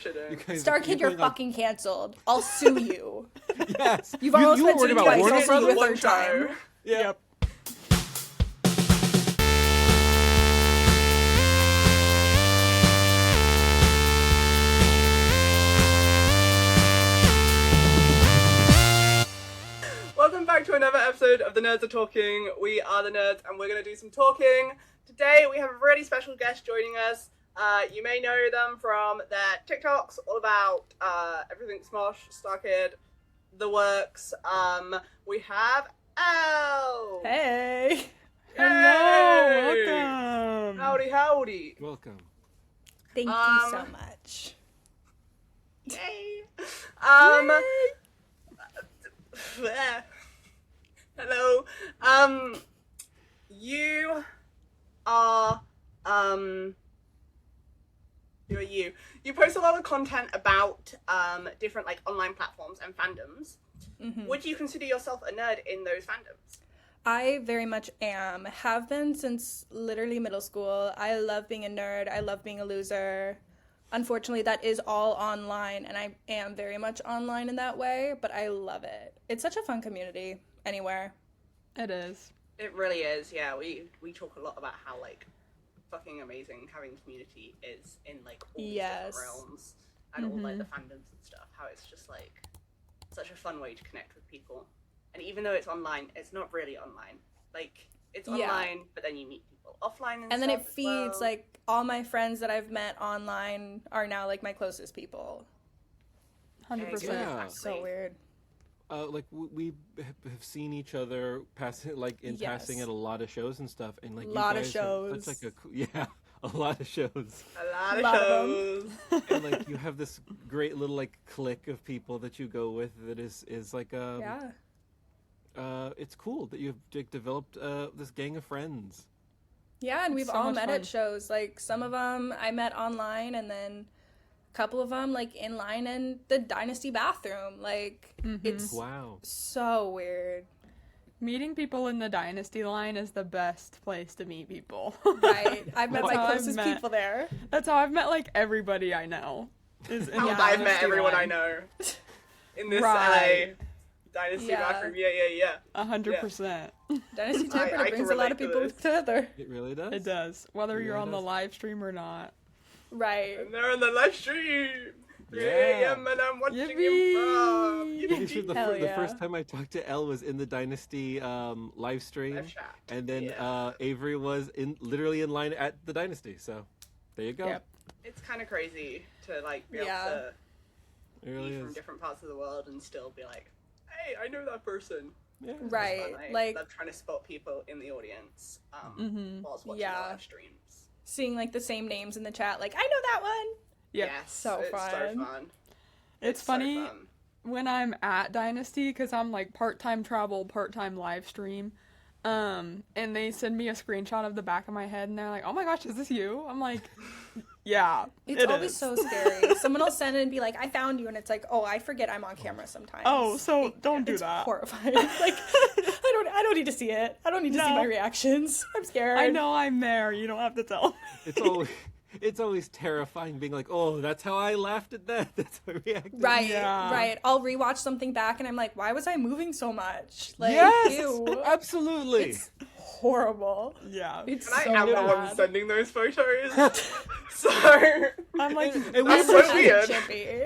Starkid, you're fucking canceled. I'll sue you. Yes. You've almost been sued twice. I'll sue you a third time. Yep. Welcome back to another episode of The Nerds Are Talking. We are the Nerds and we're going to do some talking. Today we have a really special guest joining us. You may know them from their TikToks all about everything Smosh, Starkid, the works. We have Elle. Hey. Hello, welcome. Howdy. Welcome. Thank you so much. Yay. Hello. You are who are you? You post a lot of content about different like online platforms and fandoms. Mm-hmm. Would you consider yourself a nerd in those fandoms? I very much am. Have been since literally middle school. I love being a nerd. I love being a loser. Unfortunately, that is all online, and I am very much online in that way, but I love it. It's such a fun community anywhere. It is. It really is, yeah. We talk a lot about how, like, fucking amazing having community is in, like, all these different realms and all, like, the fandoms and stuff. How it's just, like, such a fun way to connect with people. And even though it's online, it's not really online. Like, it's online, but then you meet people offline and then stuff it feeds, like, all my friends that I've met online are now, like, my closest people. 100%. Yeah. So weird. Like we have seen each other passing at a lot of shows and stuff, and like a lot of shows. That's like a lot of shows. A lot of shows. And like you have this great little like clique of people that you go with that is like it's cool that you've developed this gang of friends. Yeah, and we've so all met at shows. Like some of them I met online, and then a couple of them like in line in the Dynasty bathroom. Like it's so weird. Meeting people in the Dynasty line is the best place to meet people. Right. I've met my closest people there. That's how I've met like everybody I know. Is in the I've met everyone line. I know in this LA Dynasty bathroom. Yeah. 100%. Dynasty Typewriter brings a lot of people together. It really does. It does. Whether you're on the live stream or not. Right. And they're on the live stream. 3 a.m. and I'm watching Improv. The first time I talked to Elle was in the Dynasty live stream, and then Avery was literally in line at the Dynasty. So there you go. Yep. It's kind of crazy to like be able to be from different parts of the world and still be like, hey, I know that person. Yeah. Right. I love trying to spot people in the audience whilst watching the live streams. Seeing like the same names in the chat, like I know that one. Yep. Yes, so fun. It's funny when I'm at Dynasty because I'm like part-time travel, part-time live stream, and they send me a screenshot of the back of my head and they're like, "Oh my gosh, is this you?" I'm like, "Yeah." It's always so scary. Someone will send it and be like, "I found you," and it's like, "Oh, I forget I'm on camera sometimes." Oh, so don't do that. It's horrifying. Like, I don't need to see it. I don't need to see my reactions. I'm scared. I know I'm there. You don't have to tell me. It's always terrifying being like, oh, that's how I laughed at that. That's how I reacted. Right, right. I'll rewatch something back and I'm like, why was I moving so much? Like, yes, ew. Absolutely. It's horrible. Yeah. It's and so I am bad. the one sending those photos. So I'm like, that's so weird.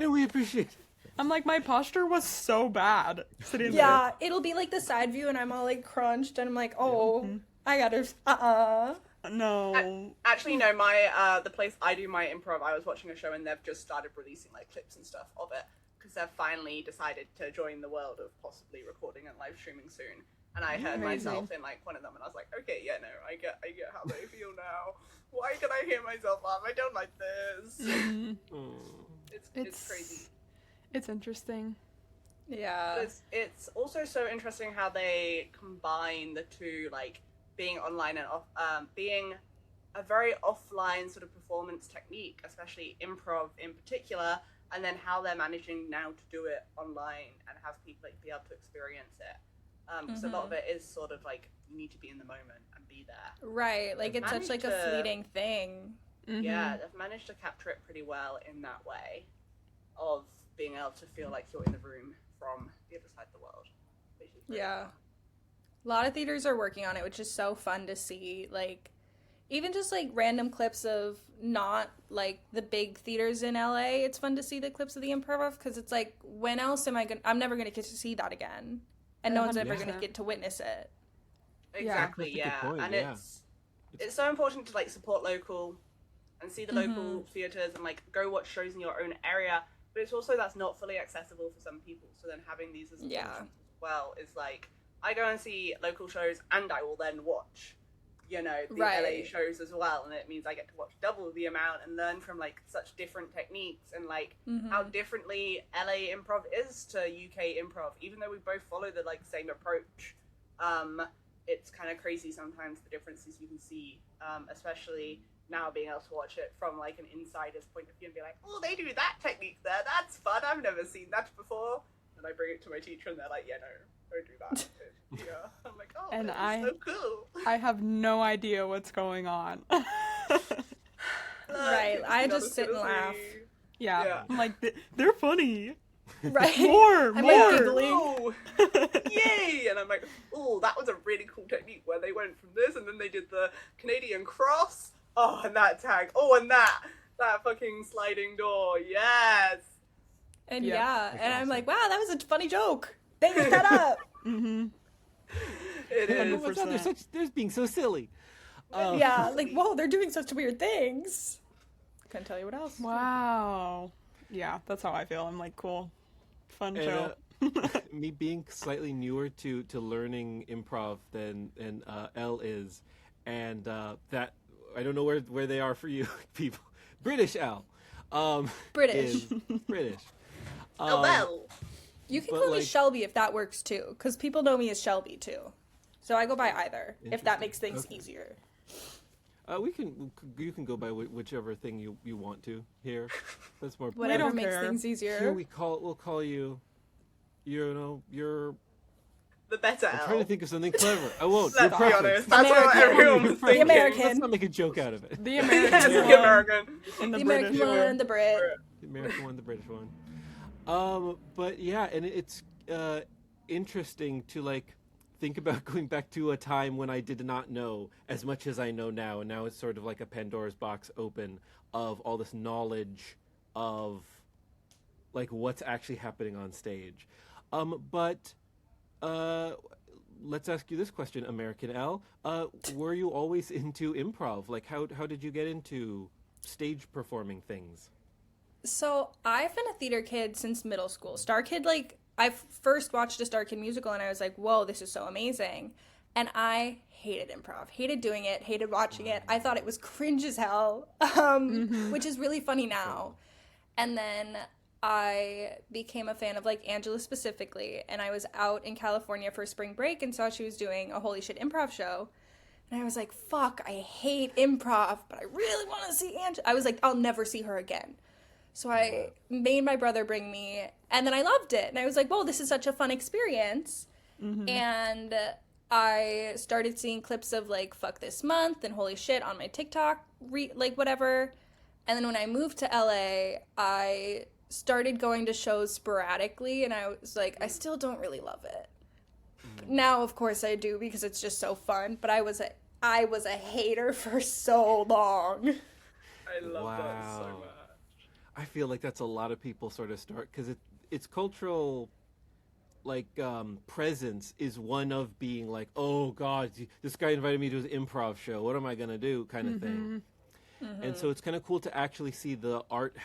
And we appreciate it. I'm like, my posture was so bad sitting there. Yeah, it'll be like the side view and I'm all like crunched and I'm like, oh, I gotta, No. Actually, no, my, the place I do my improv, I was watching a show and they've just started releasing, like, clips and stuff of it, because they've finally decided to join the world of possibly recording and live streaming soon. And I heard myself in, like, one of them, and I was like, okay, yeah, no, I get how they feel now. Why can I hear myself laugh? I don't like this. It's crazy. It's interesting. Yeah. It's also so interesting how they combine the two, like, being online and being a very offline sort of performance technique, especially improv in particular, and then how they're managing now to do it online and have people like be able to experience it. Because a lot of it is sort of like you need to be in the moment and be there. Right, like it's such like a fleeting thing. Yeah, they've managed to capture it pretty well in that way. of being able to feel like you're in the room from the other side of the world. Which is great. Yeah. A lot of theaters are working on it, which is so fun to see. Like, even just like random clips of not like the big theaters in LA. It's fun to see the clips of the improv because it's like, when else am I gonna? I'm never gonna get to see that again, and no one's ever gonna get to witness it. Exactly, That's a good point, and yeah. it's so important to like support local and see the local theaters and like go watch shows in your own area. But it's also that's not fully accessible for some people. So then having these as options as well is like, I go and see local shows and I will then watch, you know, the LA shows as well, and it means I get to watch double the amount and learn from like such different techniques and like how differently LA improv is to UK improv, even though we both follow the like same approach. It's kind of crazy sometimes the differences you can see, especially now being able to watch it from like an insider's point of view and be like, oh, they do that technique there, that's fun, I've never seen that before. And I bring it to my teacher and they're like, yeah, no, don't do that. Yeah, I'm like, oh, and that's so cool. I have no idea what's going on. Right, I just sit and laugh. Yeah. I'm like, they're funny. Right. More. Like giggling. Oh, yay! And I'm like, oh, that was a really cool technique where they went from this and then they did the Canadian cross. Oh, and that tag. Oh, and that fucking sliding door. Yes. And and I'm like, wow, that was a funny joke. They made that up. It is. What's up? They're being so silly. Yeah, like, whoa, they're doing such weird things. Couldn't tell you what else. Wow. Yeah, that's how I feel. I'm like, cool. Fun show. Me being slightly newer to learning improv than Elle is, and that I don't know where they are for you people. British Elle. British. British. Well. You can call me Shelby if that works too, because people know me as Shelby too. So I go by either, if that makes things easier. You can go by whichever thing you want to here. That's more. Whatever makes things easier. Here we'll call you. You know, you're the better I'm Elle. trying to think of something clever. I won't. Let's be honest. That's what everyone was thinking. The American. Let's not make a joke out of it. The American. Yes, the American. And the American one, the Brit. The American one, the British one. But yeah, and it's interesting to like think about going back to a time when I did not know as much as I know now, and now it's sort of like a Pandora's box open of all this knowledge of like what's actually happening on stage. But let's ask you this question, American Elle. Were you always into improv? Like how did you get into stage performing things? So I've been a theater kid since middle school. Starkid, like, I first watched a Starkid musical and I was like, whoa, this is so amazing. And I hated improv, hated doing it, hated watching it. I thought it was cringe as hell, which is really funny now. And then I became a fan of, like, Angela specifically. And I was out in California for spring break and saw she was doing a Holy Shit improv show. And I was like, fuck, I hate improv, but I really want to see Angela. I was like, I'll never see her again. So I made my brother bring me, and then I loved it. And I was like, whoa, this is such a fun experience. And I started seeing clips of, like, Fuck This Month and Holy Shit on my TikTok, like, whatever. And then when I moved to LA, I started going to shows sporadically, and I was like, I still don't really love it. Now, of course, I do, because it's just so fun. But I was a hater for so long. I love that so much. I feel like that's a lot of people sort of start, because it's cultural, like, presence is one of being like, oh God, this guy invited me to his improv show, what am I gonna do, kind of thing. And so it's kind of cool to actually see the art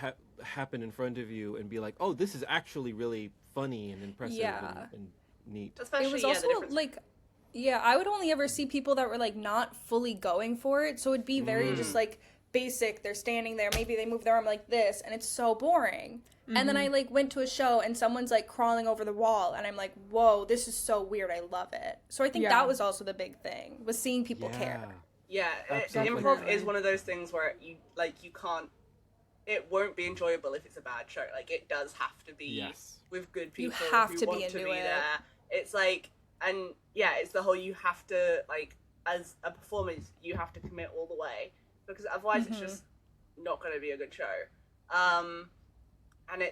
happen in front of you and be like, oh, this is actually really funny and impressive and neat. Especially, it was also like, I would only ever see people that were like not fully going for it, so it'd be very just like basic. They're standing there, maybe they move their arm like this, and it's so boring. And then I like went to a show and someone's like crawling over the wall, and I'm like, whoa, this is so weird, I love it. So I think that was also the big thing, was seeing people care. Yeah, Absolutely. improv is one of those things where you can't, it won't be enjoyable if it's a bad show. Like, it does have to be with good people you have who to want be into to be it. there. It's like, and yeah, it's the whole, you have to, like, as a performance, you have to commit all the way, because otherwise it's just not going to be a good show. and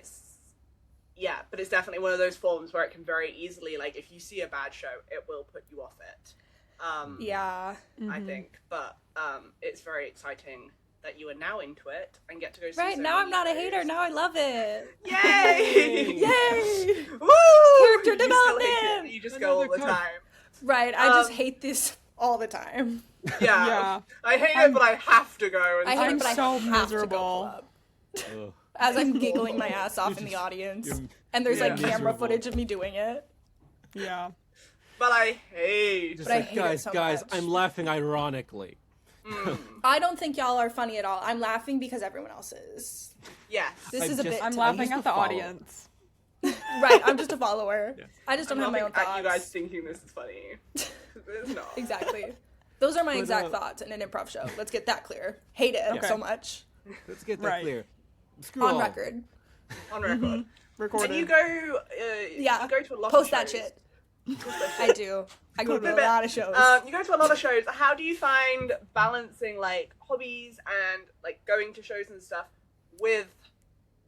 but it's definitely one of those forms where it can very easily, like, if you see a bad show, it will put you off it. I think, but it's very exciting that you are now into it and get to go see Right, so now I'm many not a shows. hater, now I love it. Yay! Yay! Woo! Character You still hate development! it, you just go all the Another time. Right, I just hate this all the time. Yeah. I hate it, but I have to go. And I hate I'm it, but so I have miserable. to go club. Ugh. As I'm giggling my ass off in the audience. And there's like camera miserable. footage of me doing it. Yeah. But I hate Just But I like, hate it so guys, much. I'm laughing ironically. I don't think y'all are funny at all. I'm laughing because everyone else is. Yes. This I'm is a just- bit. I'm to laughing me. used at to the follow. audience. Right, I'm just a follower. Yes. I just don't I'm have my own laughing thoughts. at you guys thinking this is funny. It's not. Exactly. Those are my But, exact thoughts in an improv show. Let's get that clear. Hate it Okay. so much. Let's get that Right. clear. Screw On all. record. On record. Recorded. And you go. Yeah. You go to a lot Post of that shows. shit. I do. I go to a lot of shows. You go to a lot of shows. How do you find balancing like hobbies and like going to shows and stuff with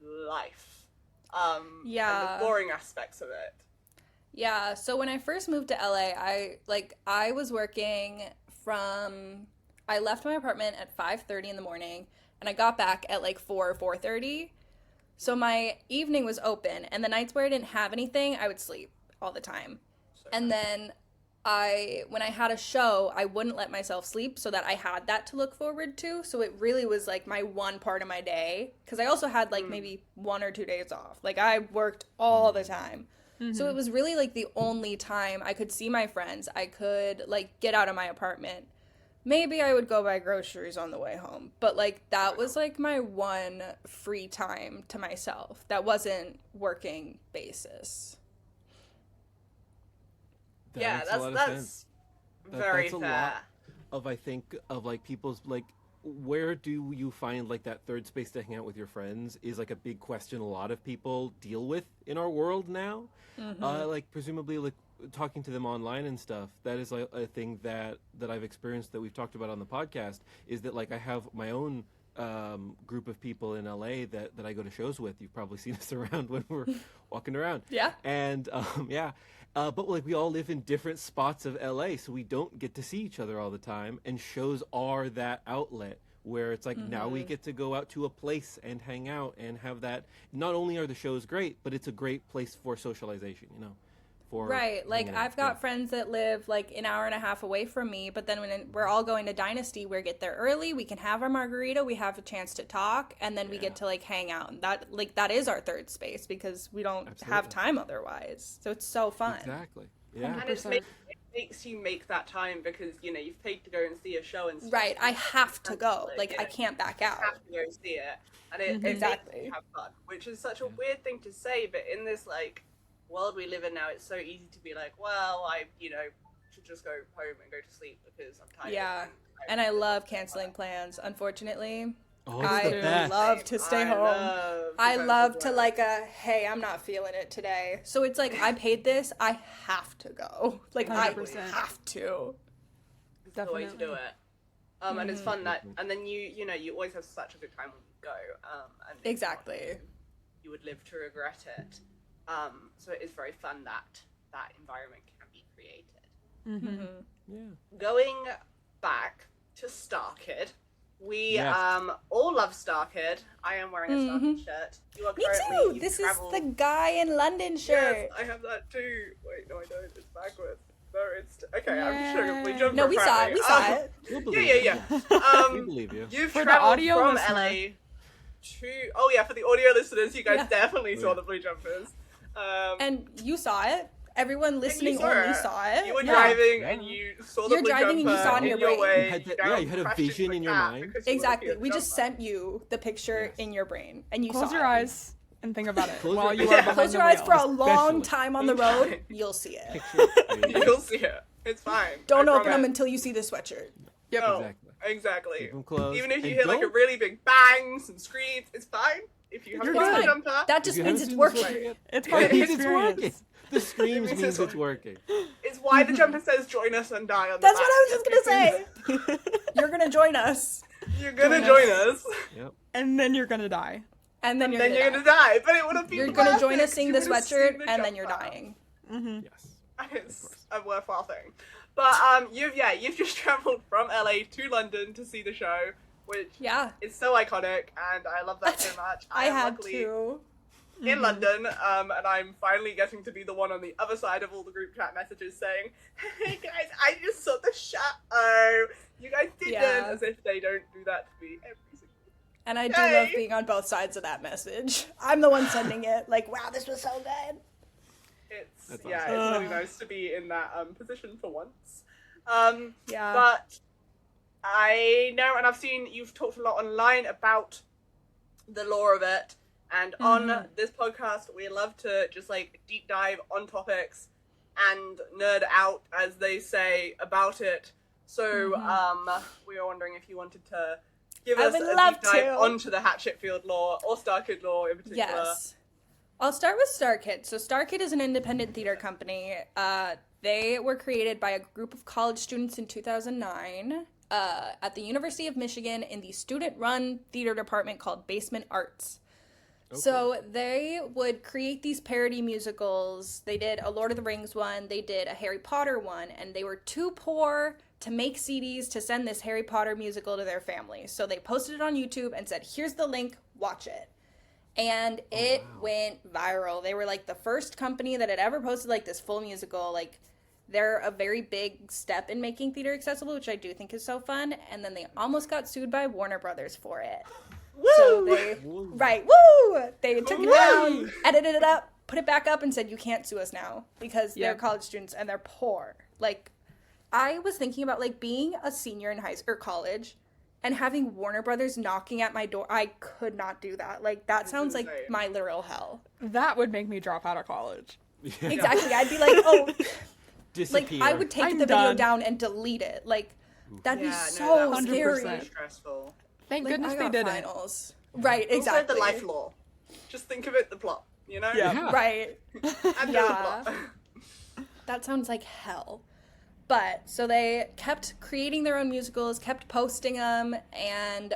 life? And Yeah. the boring aspects of it. Yeah, so when I first moved to LA, I was working from I left my apartment at 5:30 in the morning and I got back at like 4:30. So my evening was open, and the nights where I didn't have anything, I would sleep all the time. And then when I had a show, I wouldn't let myself sleep so that I had that to look forward to. So it really was like my one part of my day, because I also had like maybe 1 or 2 days off. Like I worked all the time. So it was really like the only time I could see my friends. I could like get out of my apartment. Maybe I would go buy groceries on the way home. But like that was like my one free time to myself. That wasn't working basis. That Yeah, makes a lot of that's sense. very That's a fair. lot of, I think, of like people's like, where do you find like that third space to hang out with your friends is like a big question a lot of people deal with in our world now. Like presumably like talking to them online and stuff, that is like a thing that I've experienced, that we've talked about on the podcast, is that like I have my own group of people in LA that I go to shows with. You've probably seen us around when we're walking around. Yeah. And but like we all live in different spots of LA, so we don't get to see each other all the time, and shows are that outlet where it's like now we get to go out to a place and hang out and have that. Not only are the shows great, but it's a great place for socialization, you know. Right, like hanging out. I've got friends that live like an hour and a half away from me, but then when we're all going to Dynasty, we get there early, we can have our margarita, we have a chance to talk, and then we get to like hang out. And that is our third space, because we don't have Absolutely. time otherwise. So it's so fun. Exactly. Yeah. And it makes you make that time because, you know, you've paid to go and see a show and stuff. Right, I have to go. Like Yeah. I can't back You out. have to go see it. And it makes Exactly. you have fun, which is such a weird thing to say, but in this, like, world we live in now, it's so easy to be like, well, I, you know, should just go home and go to sleep because I'm tired. Yeah. And I love canceling plans, unfortunately. Oh, it's I the best. love to stay home. I love to like hey, I'm not feeling it today. So it's like I paid this, I have to go. Like 100%. I have to. It's the way to do it. And it's fun that, and then you know, you always have such a good time when you go. And Exactly. you would live to regret it. So it is very fun that that environment can be created. Yeah. Going back to Starkid, we Yes. all love Starkid. I am wearing a Starkid shirt. You are Me currently, too. you've This traveled... is the guy in London shirt. Yes, I have that too. Wait, no, I don't. It's backwards. No, it's okay. I'm sure Yay. we jumped. No, we saw it. We saw it. We'll Yeah, believe yeah, you. yeah. We believe you. You've For the traveled audio from listener. LA to. Oh yeah, for the audio listeners, you guys Yeah. definitely saw the blue jumpers. And you saw it. Everyone listening saw only it. saw it. You were Yeah. driving and you saw the You're blue driving and you jumper saw it in your brain. way. You had that- now yeah, you had a crashed vision into in a your cat mind. because you were Exactly. looking at We the just jumper. sent you the picture Yes. in your brain, and you Close saw your it. eyes and think about it Close while your- you Yeah. are behind Close the your eyes wheel. for a long Especially. time on the road. You'll see it. Picture it. You'll see it. It's fine. Don't I open them promise. until you see the sweatshirt. Yep. No, Exactly. exactly. Keep 'em closed. Even if you And hear like a don't- really big bang, some screams, it's fine. If you You're haven't seen the good. jumper, That just If you means haven't it's seen this working. yet, It's part of it the means it's working. experience. The screams It means means it's it's working. it's why the jumper says "Join us and die" on the That's back. what I was just gonna say. You're gonna join us. You're gonna Join join us. Yep. And then you're gonna die. And then you're then gonna you're die. gonna die. But it would have been You're gonna join perfect. us sing You this would have sweatshirt, seen the and then jump you're out. dying. Yes. It's a worthwhile thing. But you've just travelled from LA to London to see the show, which Yeah. is so iconic, and I love that so much. I am had luckily to. in London, and I'm finally getting to be the one on the other side of all the group chat messages saying, "Hey guys, I just saw the show. You guys didn't," Yeah. as if they don't do that to me every single. And I do love being on both sides of that message. I'm the one sending it. Like, wow, this was so good. It's That's it's awesome. really nice to be in that position for once. Yeah. But I know, and I've seen you've talked a lot online about the lore of it, and on this podcast we love to just like deep dive on topics and nerd out, as they say, about it. So we were wondering if you wanted to give I us would a love deep dive to. onto the Hatchetfield lore, or Starkid lore in particular. Yes. I'll start with Starkid. So Starkid is an independent theater company. They were created by a group of college students in 2009 at the University of Michigan in the student-run theater department called Basement Arts. So they would create these parody musicals. They did a Lord of the Rings one. They did a Harry Potter one. And they were too poor to make CDs to send this Harry Potter musical to their families. So they posted it on YouTube and said, here's the link, watch it. And it went viral. They were like the first company that had ever posted like this full musical. Like, they're a very big step in making theater accessible, which I do think is so fun. And then they almost got sued by Warner Brothers for it. Woo! So they, they took it down, edited it up, put it back up, and said, you can't sue us now because they're college students and they're poor. Like, I was thinking about like being a senior in high school or college and having Warner Brothers knocking at my door. I could not do that. Like, that sounds like insane. my literal hell. That would make me drop out of college. Exactly. I'd be like, oh, like, Disappear. I would take I'm the video done. down and delete it. Like, that'd be Yeah, so no, that was scary. 100%. stressful. Thank Like, goodness I they got didn't. finals. Right, Also, exactly. the life lore. Just think of it, the plot, you know? Yeah. Right. And Yeah. the plot. That sounds like hell. But, so they kept creating their own musicals, kept posting them, and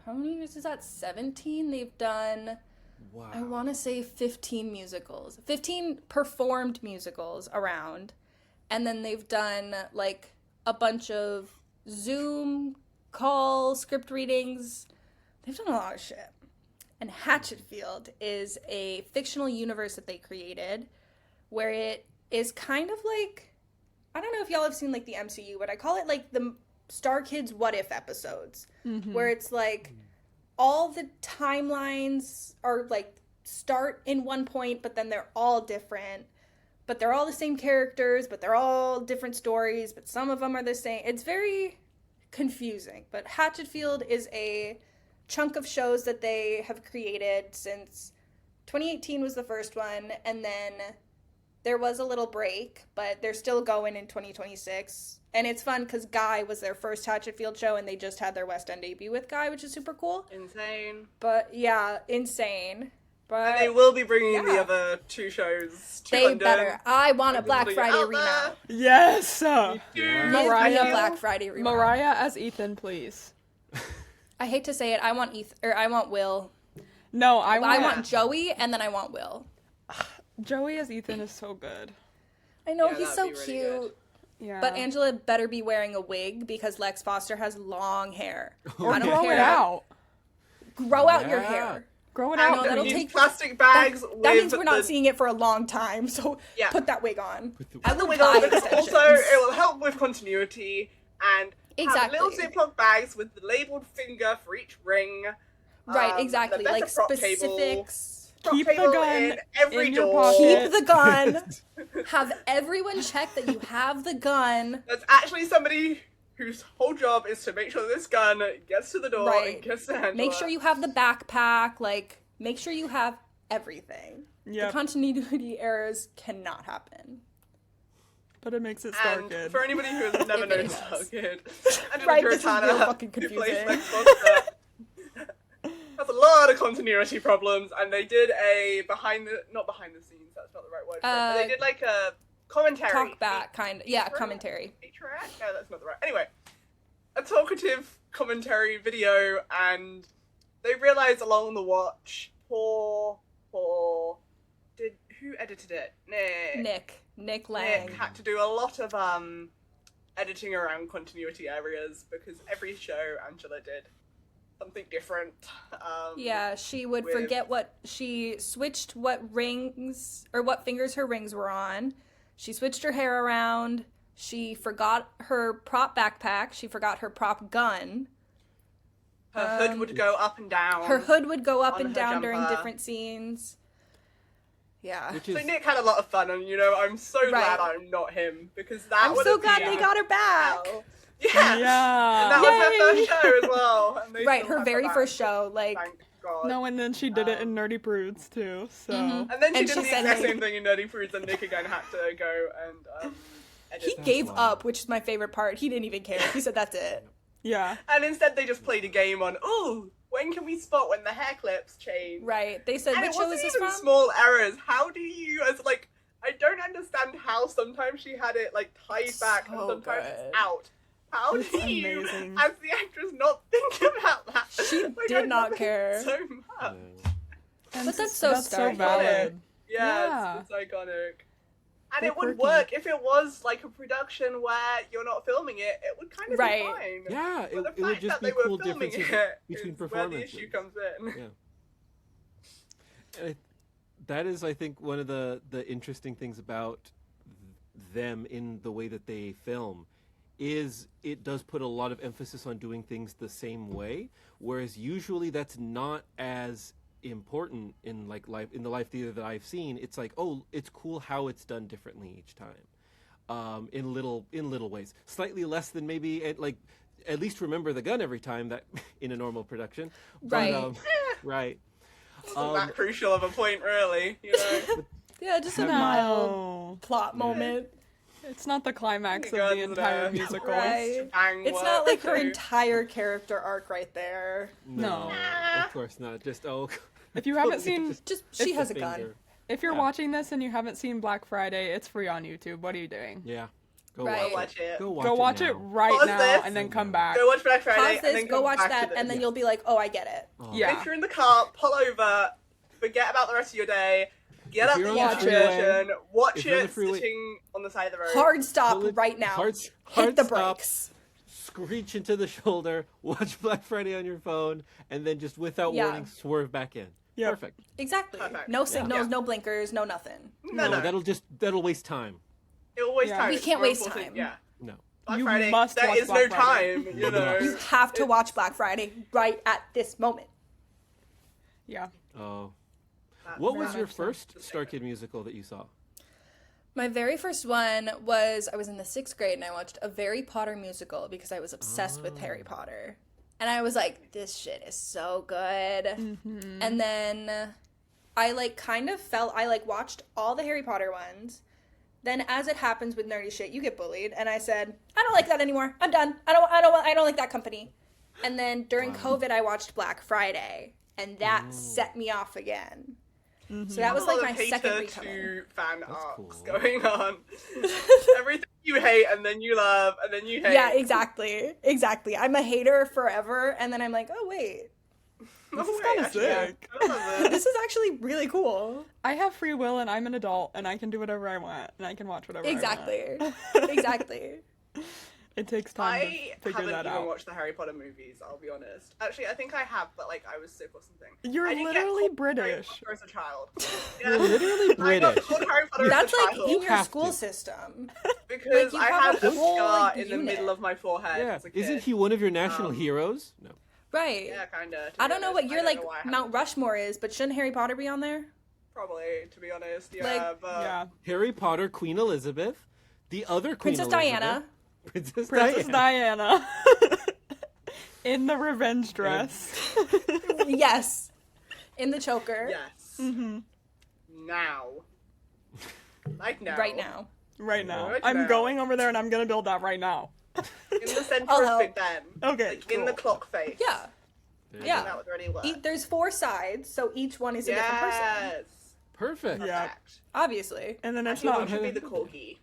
how many years is that? 17? They've done, Wow. I want to say 15 musicals. 15 performed musicals around. And then they've done, like, a bunch of Zoom call, script readings. They've done a lot of shit. And Hatchetfield is a fictional universe that they created where it is kind of like, I don't know if y'all have seen like the MCU, but I call it like the Starkid's What If episodes, where it's like all the timelines are like start in one point, but then they're all different, but they're all the same characters, but they're all different stories, but some of them are the same. It's very confusing, but Hatchetfield is a chunk of shows that they have created since 2018 was the first one, and then there was a little break, but they're still going in 2026. And it's fun because Guy was their first Hatchetfield show, and they just had their West End debut with Guy, which is super cool. Insane. But yeah, insane. But And they will be bringing the yeah. other two shows to they London. better. I want a Black Putting it Friday out remount. Yes! Yeah. Give Mariah. me a Black Friday remount. Mariah as Ethan, please. I hate to say it. I want I want Will. No, I want want Joey, and then I want Will. Joey as Ethan is so good. I know, Yeah, he's so that'd be cute. really good. Yeah. But Angela better be wearing a wig because Lex Foster has long hair. I don't grow care. it out. Grow out your Yeah. hair. Grow it I out. know, And that'll these take- plastic bags with That means we're not the, seeing it for a long time, so Yeah. put that wig on. the- and the will wig buy on, but extensions. also it will help with continuity and Exactly. have little Ziploc bags with the labeled finger for each ring. Right, exactly. the better Like prop table. specifics. Prop Keep the table gun in every in your door. pocket. Keep the gun. Have everyone check that you have the gun. That's actually somebody whose whole job is to make sure this gun gets to the door Right. and gets to Angela. Make sure you have the backpack. Like, make sure you have everything. Yep. The continuity errors cannot happen. But it makes it And Starkid. for anybody who has never It known really does. Starkid, Angela Right, this is Puritana, real fucking who plays confusing. Lex Foster, has a lot of continuity problems, and they did a not behind the scenes, that's not the right word for it, but they did like a commentary. Talk back, kind of. Yeah, Feature? commentary. Featurette? No, that's not the right. Anyway, a talkative commentary video, and they realized along the watch poor. Who edited it? Nick Lang. Nick had to do a lot of editing around continuity areas because every show Angela did something different. Yeah, she would with- forget she switched what rings or what fingers her rings were on. She switched her hair around. She forgot her prop backpack. She forgot her prop gun. Her hood would go up and down. Her hood would go up on and her down during jumper. different scenes. Yeah. Which So is Nick had a lot of fun, and I'm so glad I'm not him because that I'm would so have glad been they got her back. hell. Yeah. Yeah. And that was her Yay. first show as well. And they Right, still her had very back. first show. Like, Thank God. No, and then she did it in Nerdy Prudes too. So Mhm. And then she And did she the said, exact hey. same thing in Nerdy Prudes, and Nick again had to go and edit. he That's gave wild. up, which is my favorite part. He didn't even care. He said, that's it. yeah. And instead they just played a game on, when can we spot when the hair clips change? Right. They said, And which it show wasn't is this even from? small errors. How do you, I don't understand how sometimes she had it tied back and So sometimes good. it's out. How It's do you, amazing. as the actress, not think about that? She I did not love it care. so much. And But that's so Starkid. valid. Yeah, it's iconic. And They're it would quirky. work if it was like a production where you're not filming it. It would kind of Right. be fine. Yeah, But the it would fact just that be they were cool filming differences it between is where the performances. issue comes in. Yeah. And that is, I think, one of the interesting things about them in the way that they film is it does put a lot of emphasis on doing things the same way, whereas usually that's not as important in in the live theater that I've seen. It's like, oh, it's cool how it's done differently each time, in little ways, slightly less than maybe at least remember the gun every time that in a normal production, Right. But, right. Wasn't that crucial of a point, really? Yeah, just a Have you- mild No, plot moment. it's not the climax of Guns the entire there. musical. Right. Bang It's not like her too. entire character arc right there. No. Of course not. Just If you haven't seen, Just, she It's has the a gun. finger. if you're Yeah. watching this and you haven't seen Black Friday, it's free on YouTube. What are you doing? Yeah. Go Right. watch Watch it. Go watch Go it. watch now. it right Pause now this. and then come back. Go watch Black Friday Pause and this, then go come watch back to that, this. and then you'll be like, oh, I get it. Oh. Yeah. If you're in the car, pull over, forget about the rest of your day, get If up you're the on the YouTube freeway- version, watch if you're on the it freeway- sitting on the side of the road. Hard stop Pull it- right now. hard Hit the stop. brakes. Screech into the shoulder, watch Black Friday on your phone, and then just without Yeah. warning, swerve back in. Yep. Perfect. Exactly. Perfect. No signals, Yeah. no blinkers, no nothing. No, That'll waste time. It'll waste Yeah. time. We It's can't more waste important. time. Yeah. No. Black You Friday, must there watch is Black no Friday. time, you know. You have to watch Black Friday right at this moment. Yeah. Oh. That's What was very your much so. first Just Starkid musical that you saw? My very first one was I was in the 6th grade and I watched a Harry Potter musical because I was obsessed with Harry Potter. And I was like, this shit is so good. Mm-hmm. And then I watched all the Harry Potter ones. Then as it happens with nerdy shit, you get bullied. And I said, I don't like that anymore. I'm done. I don't like that company. And then during COVID, I watched Black Friday. And that set me off again. So that was a like lot my of hater second becoming. to fan That's arcs cool. going on. Everything you hate and then you love and then you hate. Yeah, exactly. I'm a hater forever, and then I'm like, oh wait, Oh, This is wait, kinda actually, sick. I love it. this is actually really cool. I have free will and I'm an adult and I can do whatever I want and I can watch whatever I Exactly, want. exactly. It takes time I to figure haven't that even out. watched the Harry Potter movies, I'll be honest. Actually, I think I have, but I was sick or something. You're I didn't literally get called Harry British. Potter as a child. You're literally I got British. called Harry Potter That's as a like child in your have school to. system. because you I have had a a whole, scar like, in the unit. middle of my forehead Yeah. as a kid. Isn't he one of your national heroes? No. Right. Yeah, kinda. I don't know what your Mount Rushmore is, but shouldn't Harry Potter be on there? Probably, to be honest. Yeah, Like- but Yeah. Harry Potter, Queen Elizabeth, the other Queen Princess Elizabeth, Diana. Princess Princess Diana. Diana. In the revenge dress. Yes. In the choker. yes. Mm-hmm. Now. Like now. Right now. Right now. Right I'm now. going over there and I'm gonna build that right now. In the center I'll of help. Big Ben. Okay, Like in the cool. clock face. Yeah. There you Yeah. go. That would really work. There's 4 sides, so each one is a different person. Yes. Perfect. Yeah. Perfect. Obviously. And then it's Actually, not what should be the corgi?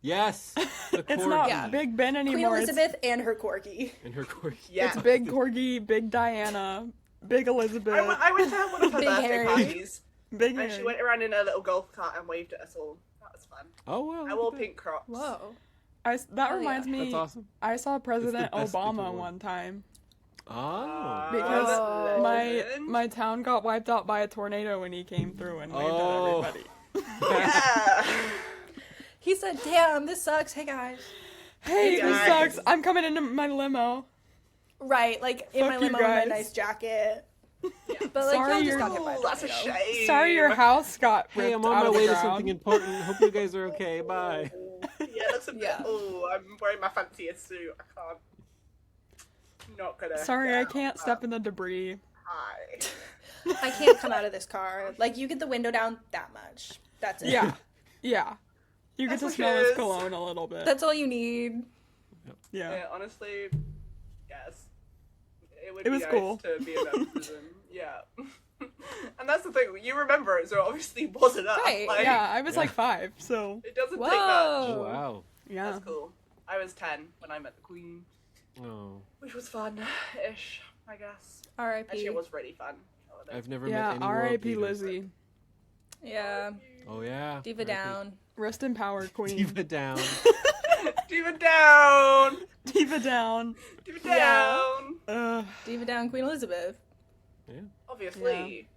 Yes. The it's corgi. not Yeah. Big Ben Queen anymore. Elizabeth and her corgi. And her corgi. Yeah. It's Big Corgi, Big Diana, Big Elizabeth. I went to one of her Big birthday Harry. parties, Big and she Harry. went around in a little golf cart and waved at us all. That was fun. Oh wow. I wore pink Crocs. Whoa. That Oh, reminds yeah. me. That's awesome. I saw President best Obama looking one. one time Oh. because Oh. my town got wiped out by a tornado when he came through and waved Oh. at everybody. Yeah. He said, "Damn, this sucks. Hey guys." Hey, this guys. sucks. I'm coming into my limo. Right, like in my Fuck you limo in my guys. nice jacket. But like, Sorry, y'all just you're- got hit by a That's a tornado. shame. Sorry, your house got ripped Hey, I'm on out my of the way to ground. something important. Hope you guys are okay. Bye. Yeah, looks a bit. Yeah. Oh, I'm wearing my fanciest suit. I can't. Not gonna. Sorry, get I out. can't step in the debris. Hi. I can't come out of this car. Like, you get the window down that much. That's it. Yeah, yeah. You get That's to what smell it his is. cologne a little bit. That's all you need. Yeah, honestly, yes. Would It be was nice cool. to be in that prison. Yeah. And that's the thing. You remember it, so it obviously wasn't us. Right, Like, Yeah, I was Yeah. like 5, so It doesn't take much. Whoa. Oh wow. yeah. That's cool. I was 10 when I met the Queen, Oh. which was fun-ish, I guess. R.I.P. Actually, it was really fun. I've never Yeah, met any world R.I.P. leaders. Lizzie. Yeah. Oh yeah. Diva R.I.P. down. Rest in power, Queen. Diva down. Diva down! Diva down. Diva Yeah. down! Diva down, Queen Elizabeth. Obviously.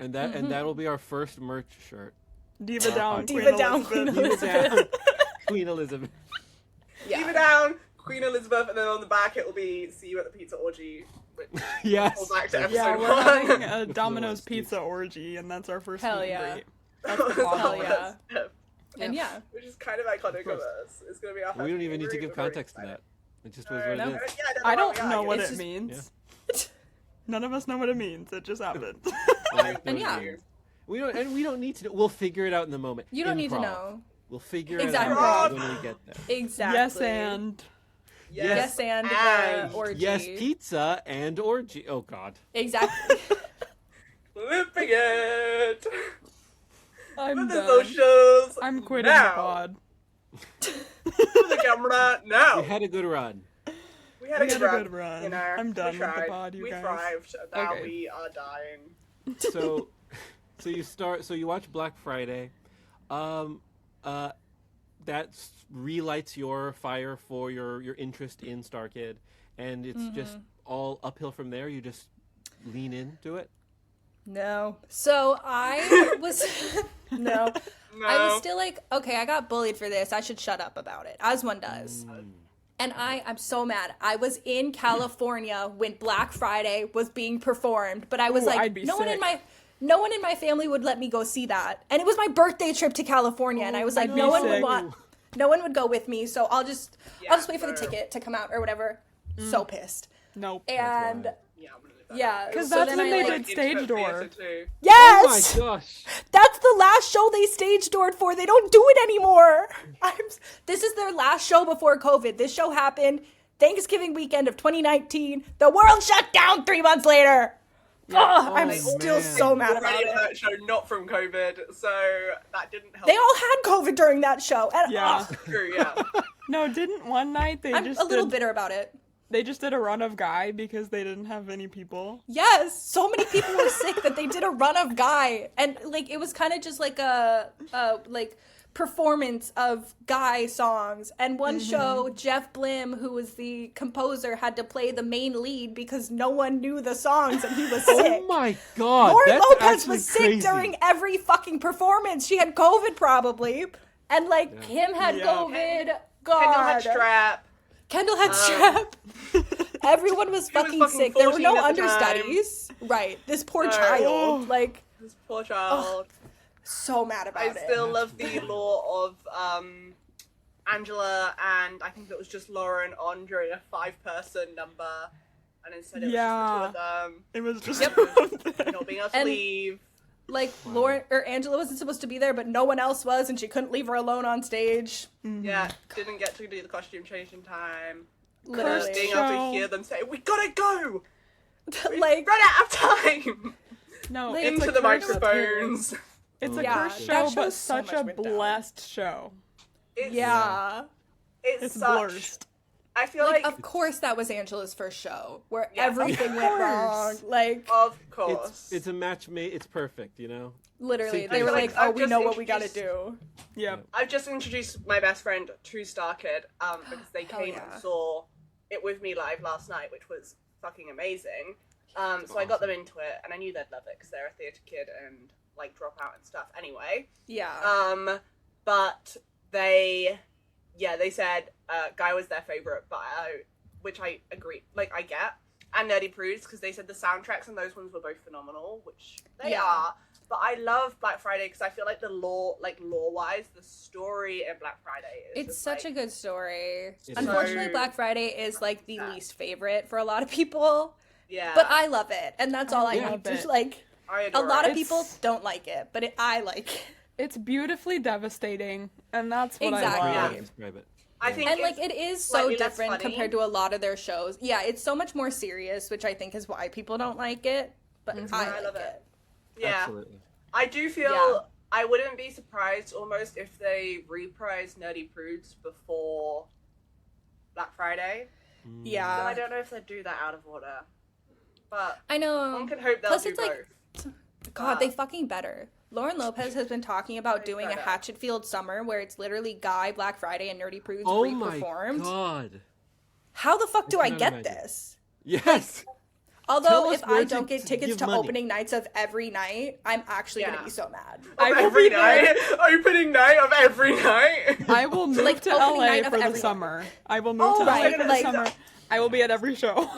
And that'll be our first merch shirt. Diva down, Diva Queen down, Elizabeth. Queen Diva Elizabeth. down. Queen Elizabeth. Yeah. Diva down, Queen Elizabeth, and then on the back it will be "See you at the pizza orgy." Which Yes. goes back to That's- Yeah, episode we're having one. a Domino's Steve. pizza orgy, and that's our first Hell meet and yeah. greet. Hell yeah. Stuff, And yeah. which is kind of iconic of us. It's gonna be our We don't first even need to meet give and greet. We're context to very that. It just was what excited. No. it is. Yeah, I don't yeah, know what it's it just- means. None of us know what it means. It just happened. And yeah. We don't need to know. We'll figure it out in the moment. You don't need to Improv. know. We'll figure Exactly. it out when we get there. Exactly. Yes, and Yes, and and orgy. Yes, pizza and orgy. Oh God. Exactly. flipping it. I'm With the done. socials. I'm quitting now. the pod. With the camera now. We had a good run. We had a good run. You know, I'm done we with the tried. pod, you we guys. thrived. Now Okay. we are dying. So you watch Black Friday. That relights your fire for your interest in Starkid, and it's just all uphill from there. You just lean into it. No. So I was no. No. I was still like, okay, I got bullied for this. I should shut up about it, as one does. And I'm so mad. I was in California when Black Friday was being performed, but I was Ooh, like, I'd be no one in sick. my family would let me go see that. And it was my birthday trip to California, and I was like, I'd no be one sick. no one would go with me, so I'll just wait for the no. ticket to come out or whatever. So pissed. Nope. And wild. Yeah, I'm gonna leave that. yeah, 'Cause so that's then when I, they like, did Stage Intimate Door. theatre too. Yes. Oh my gosh. That's the last show they stage doored for. They don't do it anymore. This is their last show before COVID. This show happened Thanksgiving weekend of 2019. The world shut down 3 months later. Ugh, I'm Oh, still man. so mad about Already on it. that show, not from COVID, so that didn't help. They all had COVID during that show. And Yeah. ugh, True, yeah. No, didn't one night they I'm just a little did, bitter about it. they just did a run of Guy because they didn't have any people? Yes, so many people were sick that they did a run of Guy, and like it was kind of just like a like performance of Guy songs. And one show, Jeff Blim, who was the composer, had to play the main lead because no one knew the songs and he was sick. Oh my God. Lauren That's Lopez actually was sick crazy. during every fucking performance. She had COVID probably, and like Kim had Yeah. COVID. God, Kendall had strap. Kendall had strep. Everyone was fucking fucking sick. There were no 14 at the time. understudies. Right. This poor No. child. Like, This poor child. so mad about I it. still love the law of Angela and I think it was just Lauren on during a 5-person number, and instead it was Yeah. just the two of them It was just not being able to And- leave. Like, Lauren or Angela wasn't supposed to be there, but no one else was, and she couldn't leave her alone on stage. Yeah, didn't get to do the costume change in time. Literally. Being able to show. hear them say, "We gotta go! Like, Run out of time!" no, Like, it's Into a the cursed- microphones. It's a Yeah, cursed that show, but show's so such much a went down. blessed show. It's, yeah. it's It's such blurst. I feel Like, like of course that was Angela's first show where Yeah, of everything went wrong. course. Like, of course. It's a match made. It's perfect, you know. literally, See, they were like, like, "Oh, I've we just know what we gotta introduced- do." Yep. I've just introduced my best friend to Starkid because they Hell came yeah. and saw it with me live last night, which was fucking amazing. So I got them into it, and I knew they'd love it because they're a theatre kid and like drop out and stuff. Anyway, Yeah. but they said Guy was their favorite, but which I agree, like I get, and Nerdy Prudes because they said the soundtracks and those ones were both phenomenal, which they Yeah. are. But I love Black Friday because I feel like lore-wise, the story in Black Friday is It's just, such like, a good story. It is. Unfortunately, So- Black Friday is like the Yeah. least favorite for a lot of people, yeah. but I love it, and that's all I Yeah. need. Love Just it. like I a adore lot it. of people don't like it, but I like it. It's beautifully devastating, and that's what Exactly. I Great way love. to describe it. I Yeah. think And it's like it is so slightly less different funny. compared to a lot of their shows. Yeah, it's so much more serious, which I think is why people don't like it. But Mhm. I I like love it. it. Yeah. Absolutely. I do feel Yeah. I wouldn't be surprised almost if they reprise Nerdy Prudes before Black Friday. Mm. But I Yeah, don't know if they'd do that out of order. But I know. one can hope they'll Plus do it's like- both. God, they fucking better. Lauren Lopez has been talking about They doing a better. Hatchetfield summer where it's literally Guy, Black Friday, and Nerdy Prudes Oh my re-performed. god. How the fuck do I cannot get imagine. this? Yes. Although Tell us if where I to don't get tickets give to money. opening nights of every night, I'm actually Yeah. gonna be so mad. I will every be there. night, opening night of every night. I will move Like, to opening LA night of for the every- summer. I will move Oh, to LA right, for the like- summer. I will be at every show.